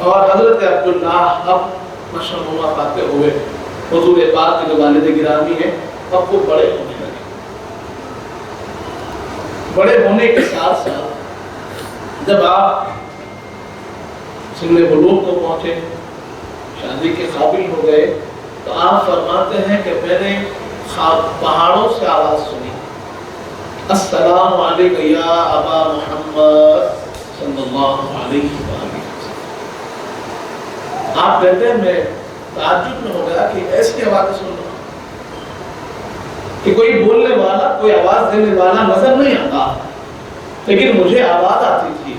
اور حضرت عبداللہ اب مشرمہ پاتے ہوئے حضور پاک کے جو والد گرامی ہیں اب وہ بڑے ہونے لگے۔ بڑے ہونے کے ساتھ ساتھ جب آپ سن بلوغ کو پہنچے، شادی کے قابل ہو گئے، تو آپ فرماتے ہیں کہ میں نے پہاڑوں سے آواز سنی، السلام علیکم یا ابا محمد صلی اللہ علیہ وسلم۔ آپ کہتے ہیں میں تعجب میں ہو گیا کہ ایسی آواز سن رہا ہوں کہ کوئی بولنے والا، کوئی آواز دینے والا نظر نہیں آتا، لیکن مجھے آواز آتی تھی،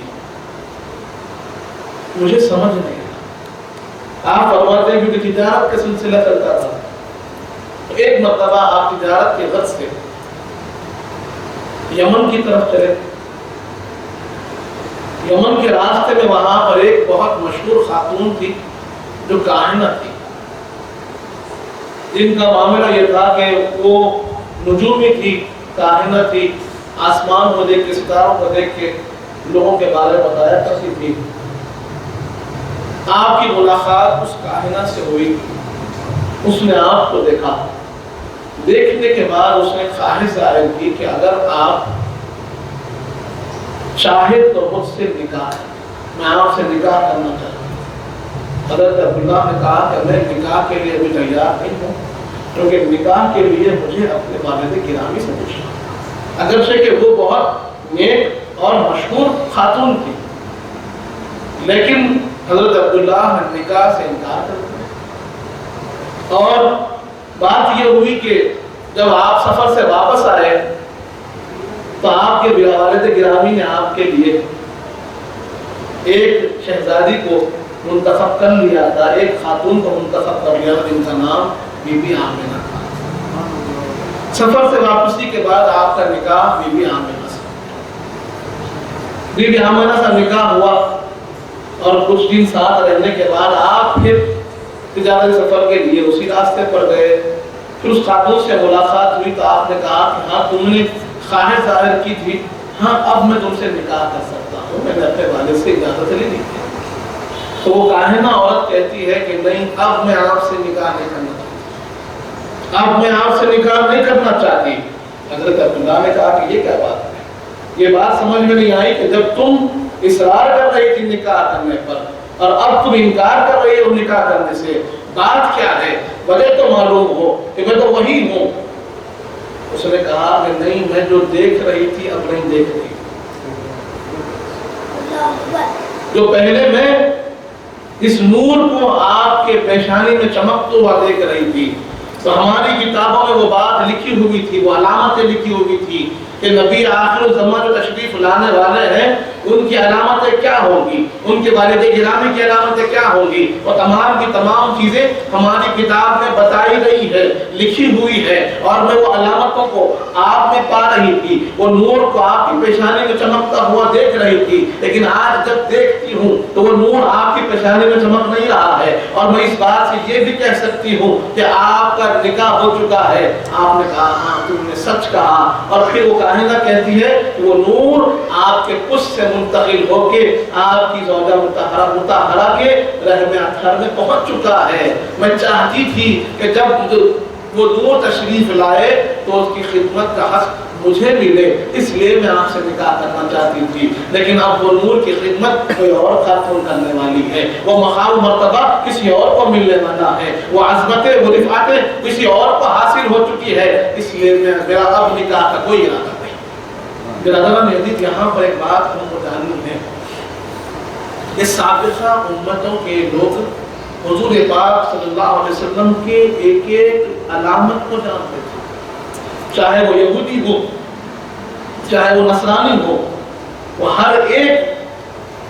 مجھے سمجھ نہیں آیا۔ آپ فرماتے ہیں کیونکہ تجارت کا سلسلہ چلتا تھا، ایک مرتبہ آپ تجارت کے غرض سے یمن کی طرف چلے۔ یمن کے راستے میں وہاں پر ایک بہت مشہور خاتون تھی جو کاہنہ تھی، جن کا معاملہ یہ تھا کہ وہ نجومی تھی، کاہنہ تھی، آسمان کو دیکھ کے، ستاروں کو دیکھ کے لوگوں کے بارے میں بتایا کرتی تھی۔ آپ کی ملاقات اس کاہنہ سے ہوئی، اس نے آپ کو دیکھا، دیکھنے کے بعد اس نے خواہش ظاہر کی کہ اگر آپ چاہے تو مجھ سے نکاح ہے، میں آپ سے نکاح کرنا چاہتا ہوں۔ حضرت عبداللہ نے کہا کہ میں نکاح کے لیے ابھی تیار نہیں ہوں، کیونکہ نکاح کے لیے مجھے اپنے والد گرامی سے پوچھنا، اگرچہ کہ وہ بہت نیک اور مشہور خاتون تھی، لیکن حضرت عبداللہ نے نکاح سے انکار کر دیا۔ اور بات یہ ہوئی کہ جب آپ سفر سے واپس آئے تو آپ کے والد گرامی نے آپ کے لیے ایک شہزادی کو منتخب کر لیا تھا، ایک خاتون کو منتخب کر لیا، جن کا نام بی بی آمنہ تھا۔ سفر سے واپسی کے بعد آپ کا نکاح بی بی آمنہ سے، بی بی آمنہ سے نکاح ہوا، اور کچھ دن ساتھ رہنے کے بعد آپ پھر تجارت سفر کے لیے اسی راستے پر گئے۔ پھر اس خاتون سے ملاقات ہوئی تو آپ نے کہا کہ ہاں تم نے خواہش ظاہر کی تھی، ہاں اب میں تم سے نکاح کر سکتا ہوں، میں نے اپنے والد سے اجازت لی نہیں تھی۔ تو وہ کاہنہ عورت کہتی ہے کہ نہیں، اب میں آپ سے نکاح نہیں کرنا چاہتی، اب میں آپ سے نکاح نہیں کرنا چاہتی۔ حضرت عبداللہ نے کہا کہ یہ کیا بات ہے؟ یہ بات سمجھ میں نہیں آئی کہ جب تم اصرار کر رہی تھی نکاح کرنے پر اور اب تم انکار کر رہی ہو نکاح کرنے سے، بات کیا ہے؟ وجہ تو معلوم ہو کہ میں تو وہی ہوں۔ اس نے کہا کہ نہیں، میں جو دیکھ رہی تھی اب نہیں دیکھ رہی، جو پہلے میں اس نور کو آپ کے پیشانی میں چمکتا ہوا دیکھ رہی تھی، تو ہماری کتابوں میں وہ بات لکھی ہوئی تھی، وہ علامتیں لکھی ہوئی تھی کہ نبی آخر الزمان جو تشریف لانے والے ہیں ان کی علامتیں کیا ہوگی، ان کے والد گرامی کی علامتیں کیا ہوگی، وہ تمام کی تمام چیزیں ہماری کتاب میں بتائی گئی ہے، لکھی ہوئی ہے، اور میں وہ علامتوں کو آپ میں پا رہی تھی، وہ نور کو آپ کی پیشانی میں چمکتا ہوا دیکھ رہی تھی، لیکن آج جب دیکھتی ہوں تو وہ نور آپ کی پیشانی میں چمک نہیں رہا ہے، اور میں اس بات سے یہ بھی کہہ سکتی ہوں کہ آپ کا نکاح ہو چکا ہے۔ آپ نے کہا ہاں تم نے سچ کہا، اور پھر وہ کاہنہ کہتی ہے کہ وہ نور آپ کے پشت سے منتقل ہو کے آپ کی زوجہ مطہرہ کے رحم اطہر میں پہنچ چکا ہے۔ میں چاہتی تھی کہ جب وہ نور تشریف لائے تو اس کی خدمت کا حق مجھے ملے، اس لیے میں آپ سے نکاح کرنا چاہتی تھی، لیکن اب وہ نور کی خدمت کوئی اور خاتون کرنے والی ہے، وہ مقام مرتبہ کسی اور کو ملنے والا ہے، وہ عظمتیں وہ رفعتیں کسی اور کو حاصل ہو چکی ہے، اس لیے میرا اب نکاح کا کوئی ارادہ نہیں۔ برادران عزیز، یہاں پر ایک بات ہم کو جاننی ہے کہ سابقہ امتوں کے لوگ حضور پاک صلی اللہ علیہ وسلم کے ایک ایک علامت کو جانتے تھے، چاہے وہ یہودی ہو چاہے وہ نصرانی ہو، وہ ہر ایک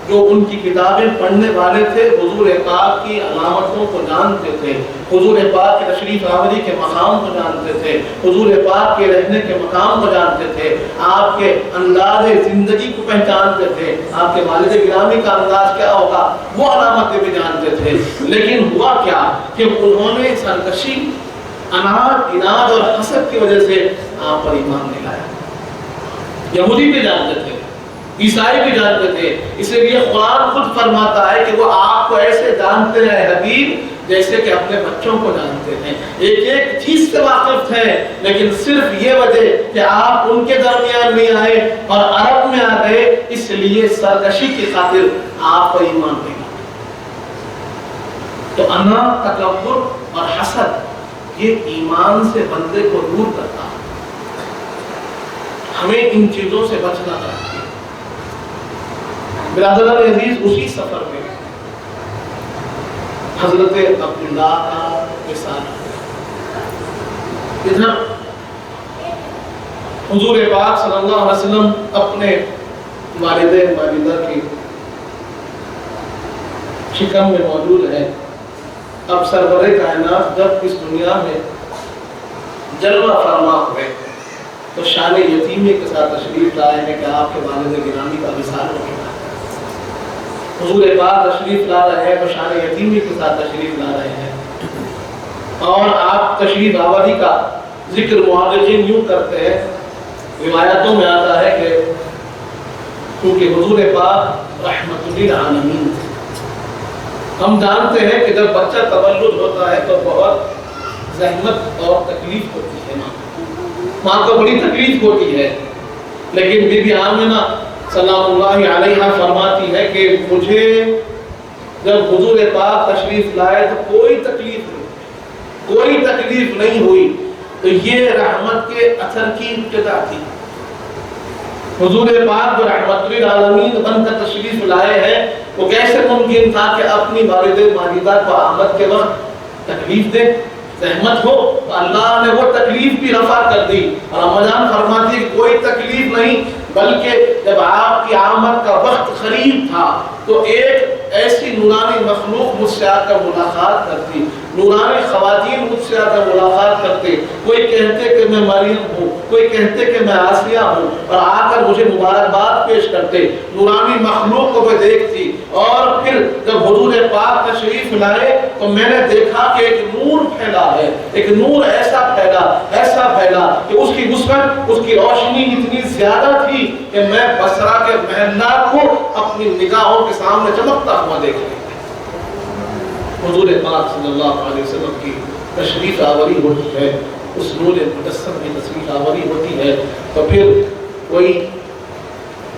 جو ان کی کتابیں پڑھنے والے تھے حضور پاک کی علامتوں کو جانتے تھے، حضور پاک کے تشریف آوری کے مقام کو جانتے تھے، حضور پاک کے رہنے کے مقام کو جانتے تھے، آپ کے انداز زندگی کو پہچانتے تھے، آپ کے والد گرامی کا انداز کیا ہوگا وہ علامتیں بھی جانتے تھے، لیکن ہوا کیا کہ انہوں نے سرکشی، اناد اور حسد کی وجہ سے آپ پر ایمان نہیں لایا۔ یہودی بھی جانتے تھے، عیسائی بھی جانتے تھے، اس لیے قرآن خود فرماتا ہے کہ وہ آپ کو ایسے جانتے ہیں حبیب جیسے کہ اپنے بچوں کو جانتے ہیں، ایک ایک چیز سے واقف ہیں، لیکن صرف یہ وجہ کہ آپ ان کے درمیان میں آئے اور عرب میں آ گئے، اس لیے سرکشی کی خاطر آپ پر ایمان نہیں لایا۔ تو انا، تکبر اور حسد یہ ایمان سے بندے کو دور کرتا ہے، ہمیں ان چیزوں سے بچنا چاہیے۔ برادران عزیز، اسی سفر میں حضرت عبداللہ کا مثال ادھر حضور پاک صلی اللہ علیہ وسلم اپنے والدہ کی شکم میں موجود ہے۔ اب سرور کائنات جب اس دنیا میں جلوہ فرما ہوئے تو شان یتیمی کے ساتھ تشریف لائے ہیں کہ آپ کے والد گرامی کا وصال ہو گیا۔ حضور پاک تشریف لا رہے ہیں تو شان یتیمی کے ساتھ تشریف لا رہے ہیں، اور آپ تشریف آوری کا ذکر محققین یوں کرتے ہیں، روایتوں میں آتا ہے کہ کیونکہ حضور پاک رحمت للعالمین، ہم جانتے ہیں کہ جب بچہ تولد ہوتا ہے تو بہت زحمت اور تکلیف ہوتی ہے، ماں کو بڑی تکلیف ہوتی ہے، لیکن بی بی آمنہ سلام اللہ علیہا فرماتی ہے کہ مجھے جب حضور پاک تشریف لائے تو کوئی تکلیف نہیں ہوئی، تو یہ رحمت کے اثر کی ابتدا تھی۔ حضور پاک جو رحمت للعالمین بن کر تشریف لائے ہیں، وہ کیسے ممکن تھا کہ اپنی والد ماجدہ کو آمد کے وقت تکلیف دے، زحمت ہو؟ تو اللہ نے وہ تکلیف بھی رفع کر دی، اور اما جان فرماتی کہ کوئی تکلیف نہیں، بلکہ جب آپ کی آمد کا وقت قریب تھا تو ایک ایسی نورانی مخلوق مجھ سے آ کر ملاقات کرتی، نورانی خواتین مجھ سے آ کر ملاقات کرتے، کوئی کہتے کہ میں مریم ہوں، کوئی کہتے کہ میں آسیہ ہوں، اور آ کر مجھے مبارکباد پیش کرتے، نورانی مخلوق کو میں دیکھتی۔ اور پھر جب حضور پاک تشریف لائے تو میں نے دیکھا کہ ایک نور پھیلا ہے، ایک نور ایسا پھیلا کہ اس کی وسعت، اس کی روشنی اتنی زیادہ تھی کہ میں بصرہ کے محلات کو اپنی نگاہوں کے سامنے چمکتا ہوا دیکھ رہا تھا۔ حضور پاک صلی اللہ علیہ وسلم کی تشریف آوری ہوتی ہے، اس نور مجسم کی تشریف آوری ہوتی ہے، تو پھر کوئی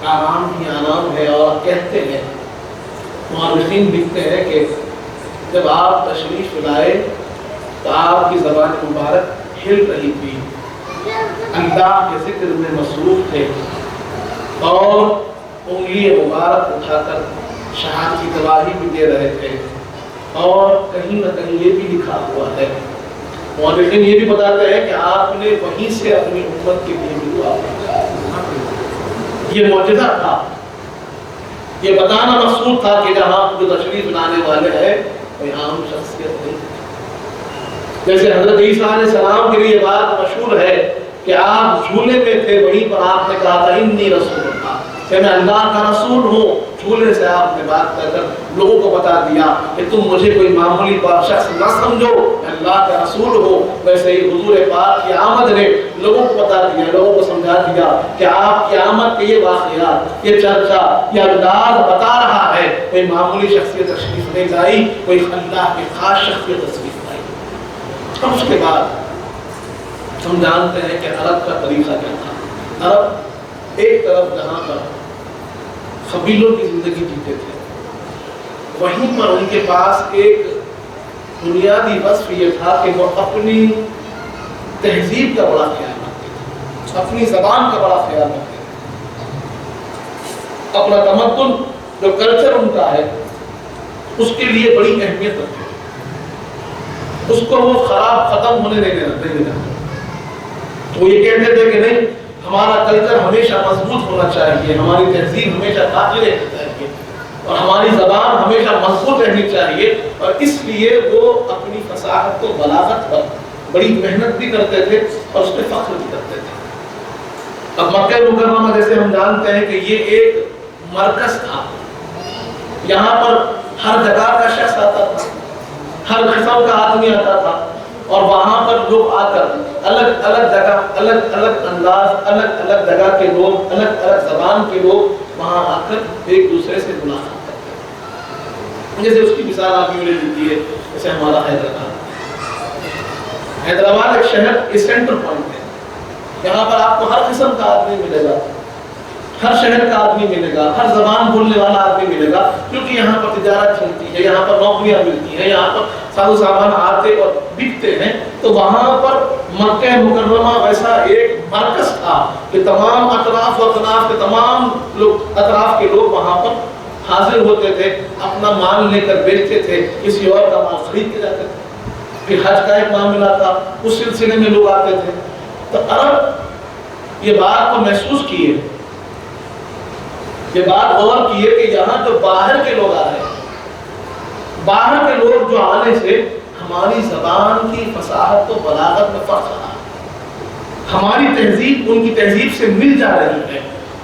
آرام ہی آرام ہے، اور کہتے ہیں مورخین لکھتے ہیں کہ جب آپ تشریف لائے تو آپ کی زبان مبارک ہل رہی تھی، اللہ کے ذکر میں مصروف تھے، اور انگلی مبارک اٹھا کر شہادت کی گواہی بھی دے رہے تھے، اور کہیں نہ کہیں یہ بھی لکھا ہوا ہے مورخین یہ بھی بتاتے ہیں کہ آپ نے وہیں سے اپنی امت کے لیے بھی دعا کی۔ یہ معجزہ تھا، یہ بتانا مقصود تھا کہ جہاں جو تشریف لانے والے ہیں کوئی عام شخصیت نہیں۔ جیسے حضرت عیسیٰ علیہ السلام کے لیے بات مشہور ہے کہ آپ جھولے میں تھے، وہیں پر آپ نے کہا تھا انی رسول اللہ، کہ میں اللہ کا رسول ہوں۔ جھولے سے آپ نے بات کر کر لوگوں کو بتا دیا کہ تم مجھے کوئی معمولی شخص نہ سمجھو، میں اللہ کا رسول ہوں۔ ویسے ہی حضور پاک کی آمد نے لوگوں کو بتا دیا، لوگوں کو سمجھا دیا کہ آپ کی آمد کے یہ واقعات، یہ چرچا، یہ انداز بتا رہا ہے کوئی معمولی شخصیت تشریف نہیں لائی، کوئی اللہ کی خاص شخصیت تشریف لائی۔ اور اس کے بعد ہم جانتے ہیں کہ عرب کا طریقہ کیا تھا۔ عرب ایک طرف جہاں پر قبیلوں کی زندگی جیتے تھے، وہیں پر ان کے پاس ایک بنیادی وصف یہ تھا کہ وہ اپنی تہذیب کا بڑا خیال رکھتے تھے، اپنی زبان کا بڑا خیال رکھتے تھے، اپنا تمدن جو کلچر ان کا ہے اس کے لیے بڑی اہمیت رکھتے تھے، اس کو وہ خراب ختم ہونے نہیں دینا۔ وہ یہ کہتے تھے کہ نہیں، ہمارا کلچر ہمیشہ مضبوط ہونا چاہیے، ہماری تہذیب ہمیشہ باقی رہنی چاہیے، اور ہماری زبان ہمیشہ مضبوط رہنی چاہیے۔ اور اس لیے وہ اپنی فصاحت و بلاغت پر بڑی محنت بھی کرتے تھے اور اس پہ فخر بھی کرتے تھے۔ اب مکہ مکرمہ جیسے ہم جانتے ہیں کہ یہ ایک مرکز تھا، یہاں پر ہر جگہ کا شخص آتا تھا، ہر قسم کا آدمی آتا تھا، اور وہاں پر لوگ آ کر الگ الگ جگہ، الگ الگ انداز، الگ الگ جگہ کے لوگ، الگ الگ زبان کے لوگ وہاں آ کر ایک دوسرے سے ملاقات کرتے ہیں۔ جیسے اس کی مثال آپ نے دی ہے، جیسے ہمارا حیدرآباد ایک شہر، یہ سینٹر پوائنٹ ہے، یہاں پر آپ کو ہر قسم کا آدمی ملے گا، ہر شہر کا آدمی ملے گا، ہر زبان بولنے والا آدمی ملے گا، کیونکہ یہاں پر تجارت چلتی ہے، یہاں پر نوکریاں ملتی ہیں، یہاں پر ساز و سامان آتے اور بکتے ہیں۔ تو وہاں پر مکہ مکرمہ ویسا ایک مرکز تھا کہ تمام اطراف و اطراف کے تمام لوگ، اطراف کے لوگ وہاں پر حاضر ہوتے تھے، اپنا مال لے کر بیچتے تھے، کسی اور کا مال خرید کے جاتے تھے۔ پھر حج کا ایک معاملہ تھا، اس سلسلے میں لوگ آتے تھے۔ تو عرب یہ بات کو محسوس کیے، یہ بات غور کیے کہ یہاں جو باہر کے لوگ آ رہے ہیں، باہر کے لوگ جو آنے سے ہماری زبان کی فصاحت و بلاغت میں فرق آ رہا ہے، ہماری تہذیب ان کی تہذیب سے مل جا رہی ہے،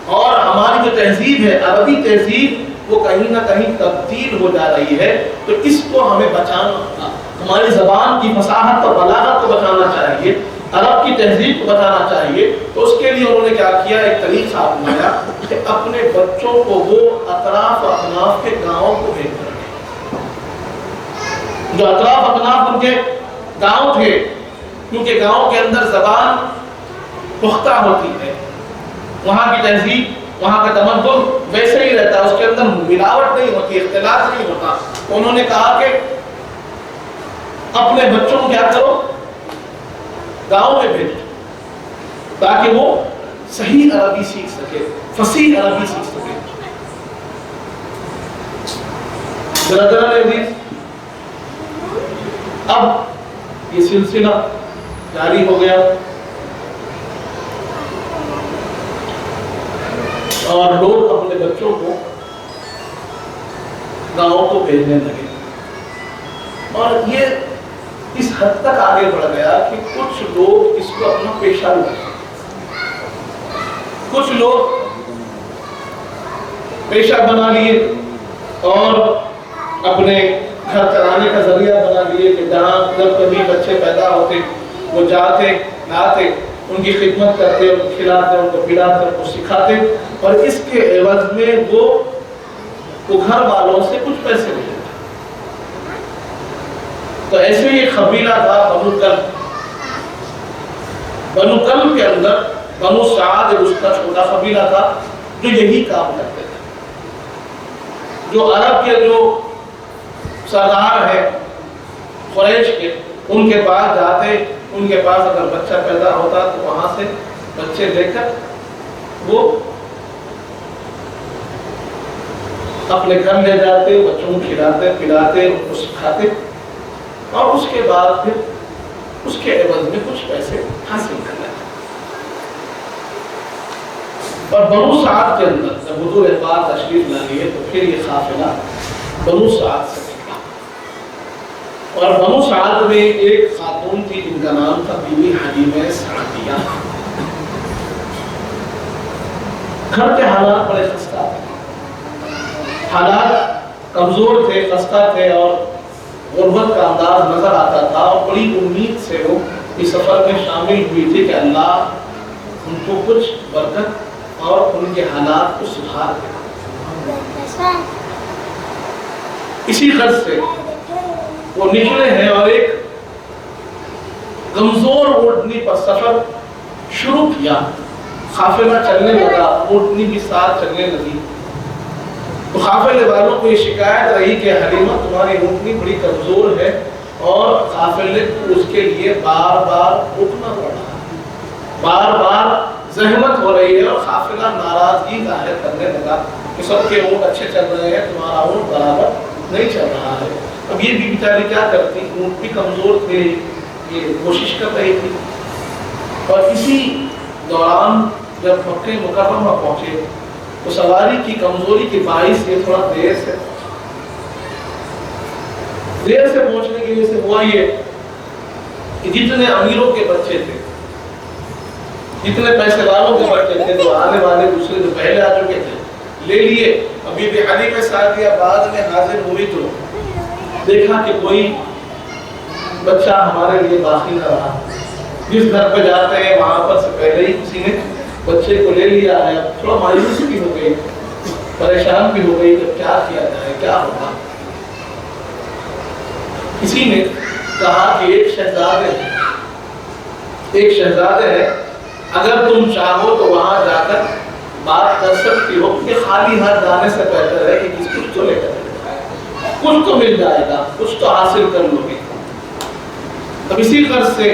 اور ہماری جو تہذیب ہے عربی تہذیب وہ کہیں نہ کہیں تبدیل ہو جا رہی ہے۔ تو اس کو ہمیں بچانا ہوگا، ہماری زبان کی فصاحت اور بلاغت کو بچانا چاہیے، عرب کی تہذیب کو بچانا چاہیے۔ تو اس کے لیے انہوں نے کیا کیا، ایک طریقہ اپنایا کہ اپنے بچوں کو وہ اطراف و اکناف کے گاؤں کو بھیج کر، جو اطراف اکناف ان کے گاؤں تھے، کیونکہ گاؤں کے اندر زبان پختہ ہوتی ہے، وہاں کی تہذیب، وہاں کا تمدن ویسے ہی رہتا ہے، اس کے اندر ملاوٹ نہیں ہوتی، اختلاط نہیں ہوتا۔ انہوں نے کہا کہ اپنے بچوں کو کیا کرو، گاؤں میں بھیجو، تاکہ وہ صحیح عربی سیکھ سکے، فصیح عربی سیکھ سکے۔ اب یہ سلسلہ جاری ہو گیا اور لوگ اپنے بچوں کو گاؤں کو بھیجنے لگے، اور یہ اس حد تک آگے بڑھ گیا کہ کچھ لوگ اس کو اپنا پیشہ بنا، کچھ لوگ پیشہ بنا لیے اور اپنے گھر چلانے کا ذریعہ بنا لیے، کہ جہاں جب کبھی بچے پیدا ہوتے وہ جاتے لاتے، ان کی خدمت کرتے، ان کو کھلاتے، ان کو پلاتے، ان کو سکھاتے، اور اس کے عوض میں وہ گھر والوں سے کچھ پیسے لیتے۔ تو ایسے ہی ایک قبیلہ تھا بنو کلب، بنو کلب کے اندر بنو سعد اس کا چھوٹا قبیلہ تھا جو یہی کام کرتے تھے، جو عرب کے جو سردار ہے قریش کے، ان کے پاس جاتے، ان کے پاس اگر بچہ پیدا ہوتا تو وہاں سے بچے لے کر وہ اپنے گھر لے جاتے، بچوں کو کھلاتے پلاتے، ان کو سکھاتے، اور اس کے بعد پھر اس کے عوض میں کچھ پیسے حاصل کرنا ہے۔ اور بنو سعد کے اندر جب حضور پاک تشریف لا لیے تو پھر یہ قافلہ بنو سعد سے نکلا، اور بنو سعد میں ایک خاتون تھی جن کا نام تھا بی بی حلیمہ سعدیہ۔ گھر کے حالات بڑے خستہ تھے، حالات کمزور تھے، خستہ تھے، اور غربت کا انداز نظر آتا تھا، اور بڑی امید سے وہ اس سفر میں شامل ہوئی تھی کہ اللہ ان کو کچھ برکت اور ان کے حالات کو سدھار دے۔ اسی غرض سے وہ نکلے ہیں اور ایک کمزور اونٹنی پر سفر شروع کیا۔ قافلہ چلنے لگا، اونٹنی بھی ساتھ چلنے لگی، تو قافلے والوں کو یہ شکایت رہی کہ حلیمہ تمہاری اونٹنی بڑی کمزور ہے اور قافلے کو اس کے لیے بار بار رکنا پڑ رہا ہے، بار بار زحمت ہو رہی ہے، اور قافلہ ناراضگی ظاہر کرنے لگا کہ سب کے اونٹ اچھے چل رہے ہیں، تمہارا اونٹ برابر نہیں چل رہا ہے۔ اب یہ بھی بیچاری کیا کرتی، اونٹ بھی کمزور تھے، یہ کوشش کر رہی تھی۔ اور اسی دوران جب مکہ مکرمہ پہنچے تو سواری کی کمزوری کے باعث یہ تھوڑا دیر سے پہنچنے کی وجہ سے ہوا یہ کہ جتنے امیروں کے بچے تھے، جتنے پیسے والوں کے بچے تھے، جو آنے والے دوسرے جو پہلے آ چکے تھے، لے لیے۔ ابھی بھی حلیمہ سعدیہ بعد میں حاضر ہوئی تو دیکھا کہ کوئی بچہ ہمارے لیے باقی نہ رہا۔ جس گھر پہ جاتے ہیں وہاں پر سے پہلے ہی کسی نے بچے کو لے لیا ہے۔ تھوڑا مایوس بھی ہو گئی، پریشان بھی ہو گئی کہ کیا کیا جائے، کیا ہوگا۔ کسی نے کہا کہ ایک شہزادے ہے، اگر تم چاہو تو وہاں جا کر بات کر سکتی ہو، کہ خالی ہاتھ جانے سے بہتر ہے کہ کچھ تو لے کر کچھ تو مل جائے گا، کچھ تو حاصل کر لو گے۔ اب اسی غرض سے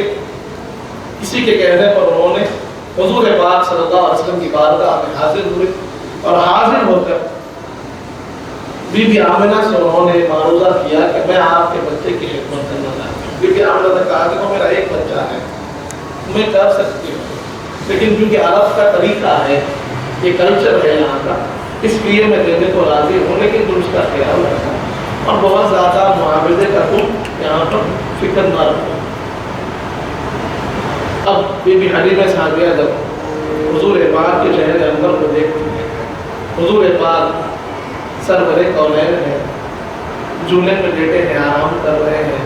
کسی کے کہنے پر انہوں نے حضور پاک صلی اللہ علیہ وسلم کی بارگاہ میں حاضر ہوئے، اور حاضر ہو کر بی بی آمنہ سے انہوں نے معروضہ کیا کہ میں آپ کے بچے کی خدمت کرنا چاہتا ہوں۔ بی بی آمنہ نے کہا کہ میرا ایک بچہ ہے، میں کر سکتی ہوں، لیکن کیونکہ عرب کا طریقہ ہے، یہ کلچر ہے یہاں کا، اس لیے میں دینے کو راضی ہوں، لیکن تم اس کا خیال رکھنا اور بہت زیادہ معاوضے کا تم یہاں پر فکر نہ رکھو۔ اب بی بی حلیمہ سعدیہ جب حضور پاک کے چہرے انور کو دیکھتے ہیں، حضور پاک سرور کونین ہیں، جھولے میں لیٹے ہیں، آرام کر رہے ہیں،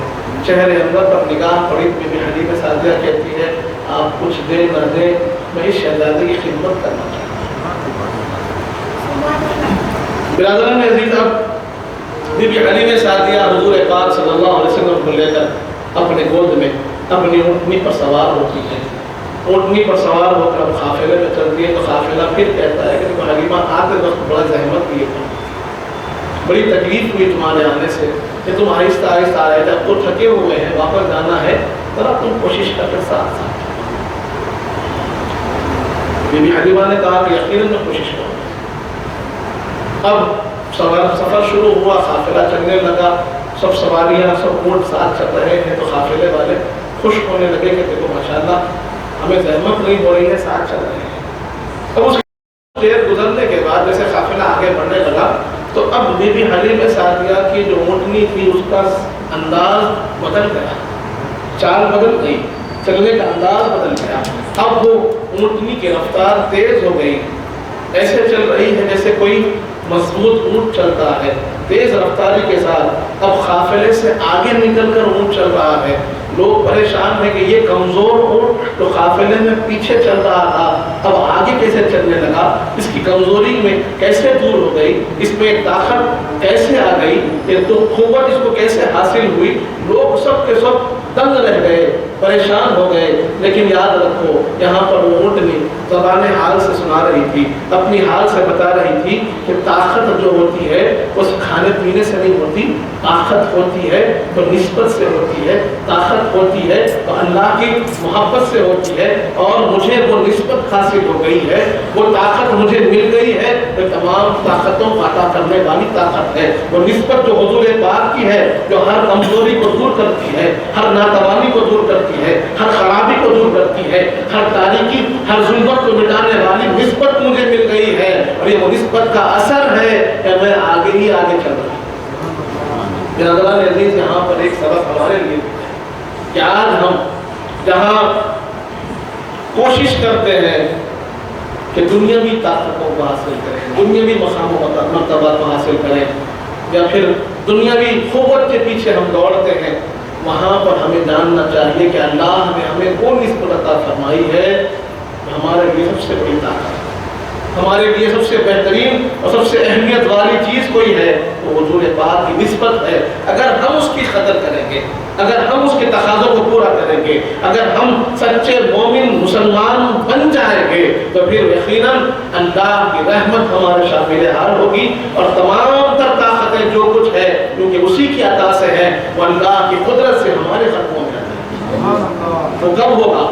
چہرے انور پر نگاہ پڑی، بی بی حلیمہ سعدیہ کہتی ہے آپ کچھ دیں نہ دیں، میں اس شہزادے کی خدمت کرنا چاہتا ہوں۔ برادران عزیز، اب بی بی حلیمہ سعدیہ حضور پاک صلی اللہ علیہ وسلم کو لے کر اپنے گود میں اپنی اونٹنی پر سوار ہوتی ہے۔ اونٹنی پر سوار ہو کر قافلے میں چلتی ہے تو قافلہ پھر کہتا ہے کہ حلیمہ آتے وقت بڑا زحمت ہوئی تھی، بڑی تکلیف ہوئی تمہارے آنے سے، کہ تم آہستہ آہستہ آ رہے تھے، اب تو تھکے ہوئے ہیں، واپس جانا ہے، ذرا تم کوشش کر کے ساتھ ساتھ۔ بی بی حلیمہ نے کہا کہ یقیناً میں کوشش کروں۔ اب سفر شروع ہوا، قافلہ چلنے لگا، سب سواریاں، سب اونٹ ساتھ چل رہے ہیں، تو قافلے والے خوش ہونے لگے کہ دیکھو ماشاءاللہ ہمیں زحمت نہیں ہو رہی ہے، ساتھ چل رہے ہیں۔ اب اس دیر گزرنے کے بعد جیسے قافلہ آگے بڑھنے لگا تو اب بی بی حلیمہ سعدیہ کی جو اونٹنی تھی اس کا انداز بدل گیا، چال بدل گئی، چلنے کا انداز بدل گیا۔ اب وہ اونٹنی کی رفتار تیز ہو گئی، ایسے چل رہی ہے جیسے کوئی مضبوط اونٹ چلتا ہے، تیز رفتاری کے ساتھ۔ اب قافلے سے آگے نکل کر اونٹ چل رہا ہے، لوگ پریشان ہیں کہ یہ کمزور اونٹ تو قافلے میں پیچھے چل رہا تھا، اب آگے کیسے چلنے لگا، اس کی کمزوری میں کیسے دور ہو گئی، اس میں ایک طاقت کیسے آ گئی، یہ تو قوت اس کو کیسے حاصل ہوئی۔ لوگ سب کے سب دنگ رہ گئے، پریشان ہو گئے۔ لیکن یاد رکھو یہاں پر وہ اونٹنی زبان حال سے سنا رہی تھی، اپنی حال سے بتا رہی تھی کہ طاقت جو ہوتی ہے اس کھانے پینے سے نہیں ہوتی، طاقت ہوتی ہے تو نسبت سے ہوتی ہے، طاقت ہوتی ہے تو اللہ کی محبت سے ہوتی ہے، اور مجھے وہ نسبت حاصل ہو گئی ہے، وہ طاقت مجھے مل گئی ہے، میں تمام طاقتوں کو عطا کرنے والی طاقت ہے. وہ نسبت جو حضور پاک کی ہے، جو ہر کمزوری کو دور کرتی ہے، ہر ناتوانی کو دور کرتی ہے، ہر خرابی کو دور کرتی ہے، ہر تاریکی، ہر ظلمت کو مٹانے والی نسبت مجھے مل گئی ہے. اور یہ وہ نسبت کا اثر ہے کہ میں آگے ہی آگے چل رہا ہوں. برادران عزیز، یہاں پر ایک سبق ہمارے لیے کہ آج ہم جہاں کوشش کرتے ہیں کہ دنیاوی طاقتوں کو حاصل کریں، دنیاوی مقام و مرتبہ کو حاصل کریں، یا پھر دنیاوی قوت کے پیچھے ہم دوڑتے ہیں، وہاں پر ہمیں جاننا چاہیے کہ اللہ نے ہمیں وہ نسبت عطا فرمائی ہے کہ ہمارے لیے سب سے بڑی طاقت ہے، ہمارے لیے سب سے بہترین اور سب سے اہمیت والی چیز کوئی ہے وہ حضور پاک کی نسبت ہے. اگر ہم اس کی قدر کریں گے، اگر ہم اس کے تقاضوں کو پورا کریں گے، اگر ہم سچے مومن مسلمان بن جائیں گے، تو پھر یقیناً اللہ کی رحمت ہمارے شامل حال ہوگی، اور تمام تر طاقتیں جو کچھ ہے کیونکہ اسی کی عطا سے ہے، وہ اللہ کی قدرت سے ہمارے قدموں میں آ جائیں گے. وہ کب ہوگا؟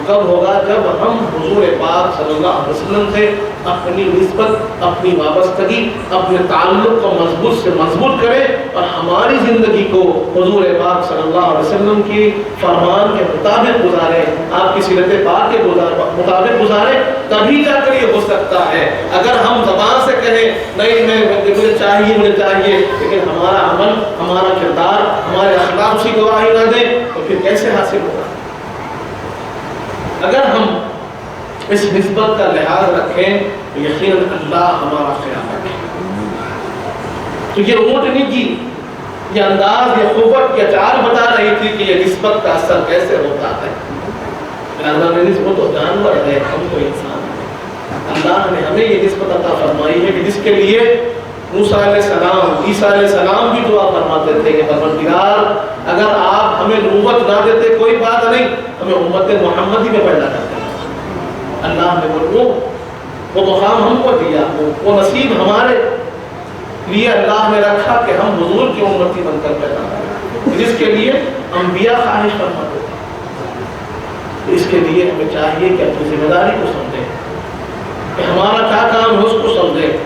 کب ہوگا؟ جب ہم حضور پاک صلی اللہ علیہ وسلم سے اپنی نسبت، اپنی وابستگی، اپنے تعلق کو مضبوط سے مضبوط کریں اور ہماری زندگی کو حضور پاک صلی اللہ علیہ وسلم کی فرمان کے مطابق گزاریں، آپ کی سیرت پاک کے مطابق گزاریں، تبھی جا کر یہ ہو سکتا ہے. اگر ہم زبان سے کہیں نہیں مجھے چاہیے، لیکن ہمارا عمل، ہمارا کردار، ہمارے اخلاق اسی گواہی نہ دیں، تو پھر کیسے حاصل ہوگا؟ اگر ہم اس نسبت کا لحاظ رکھیں تو یقیناً اللہ ہمارا خیال رکھے. تو یہ اونٹنی کی یہ انداز، یہ قوت، یہ چال بتا رہی تھی کہ یہ نسبت کا اثر کیسے ہوتا ہے. اللہ نے نسبت تو جانور ہے، ہم تو انسان ہیں. اللہ نے ہمیں یہ نسبت عطا فرمائی ہے کہ جس کے لیے موسیٰ علیہ السلام، عیسیٰ علیہ السلام بھی دعا فرماتے تھے کہ پروردگار اگر آپ ہمیں نبوت نہ دیتے کوئی بات نہیں، ہمیں امت محمدی میں پیدا کرتے. اللہ نے وہ مقام ہم کو دیا، وہ نصیب ہمارے لیے اللہ نے رکھا کہ ہم حضور کی امتی بن کر پیدا کریں، جس کے لیے انبیاء خواہش فرماتے تھے. اس کے لیے ہمیں چاہیے کہ اپنی ذمہ داری کو سمجھیں کہ ہمارا کیا کام ہے، اس کو سمجھیں،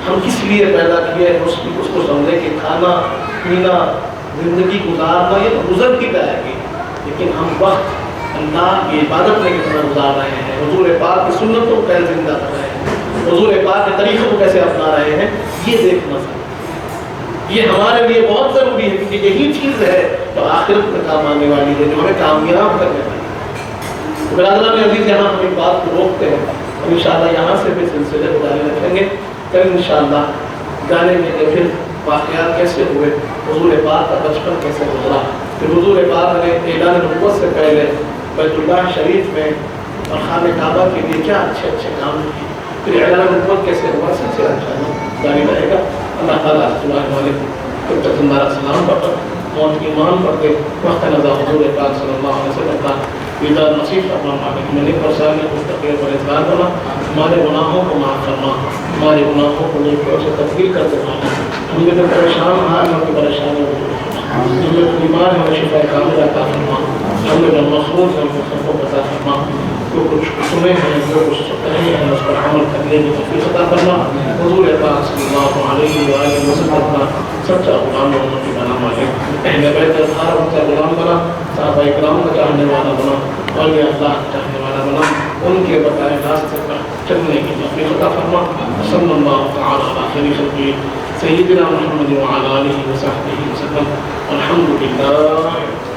ہم کس لیے پیدا کیے ہیں اس کو سمجھیں کہ کھانا پینا، زندگی گزارنا یہ تو گزر کی جائے گی، لیکن ہم وقت اللہ کی عبادت میں کتنا گزار رہے ہیں، حضور پاک کی سنتوں کو کیسے زندہ کر رہے ہیں، حضور پاک کے طریقوں کو کیسے اپنا رہے ہیں، یہ دیکھنا ضروری. یہ ہمارے لیے بہت ضروری ہے، کیونکہ یہی چیز ہے جو آخرت میں کام آنے والی ہے، جو ہمیں کامیاب کرنے والی ہے. برادران عزیز، یہاں ہم ایک بات کو روکتے ہیں اور انشاءاللہ یہاں سے بھی سلسلے کو جاری رکھیں گے. کل انشاءاللہ جانے میں کہ پھر واقعات کیسے ہوئے، حضور پاک کا بچپن کیسے گزرا، پھر حضور پاک نے اعلان نبوت سے پہلے بیت اللہ شریف میں اور خانہ کعبہ کے لیے کیا اچھے اچھے کام کیے، پھر اعلان نبوت کیسے ہوا، سلسلہ انشاءاللہ جاری رہے گا. اللہ تعالیٰ ہمارا سلام پڑھتا موت کی ایمان پڑھتے وقت نظر حضور پاک صلی اللہ علیہ وسلم کا دیدار نصیب فرما، میں نے پرسانی مستقل پرہیزگار بنا، ہمارے گناہوں کو معاف فرما، ہمارے گناہوں کو نیکیوں سے تبدیل کر دے. ہم جو پریشان ہیں ہم کی پریشانی ہم جو بیمار ہیں شفا کامل عطا فرما، ہم جو مخصوص ہیں سب کو عطا فرما، جو کچھ سنے ہیں جو کچھ کہے ہیں اس پر عمل کرنے کی توفیق عطا فرما. حضور پاک صلی اللہ علیہ وآلہ وسلم کا سچا غلام و امتی بنا مالک، اہل بیت اطہار کا غلام بنا، صحابہ کرام کا چاہنے والا بنا، اولیاء اللہ کا چاہنے والا بنا، ان کے بتائے راستے پر چلنے کی توفیق عطا فرما. صلی اللہ تعالی علی خیر خلقہ سیدنا محمد وعلی آلہ وصحبہ وسلم. الحمد للہ.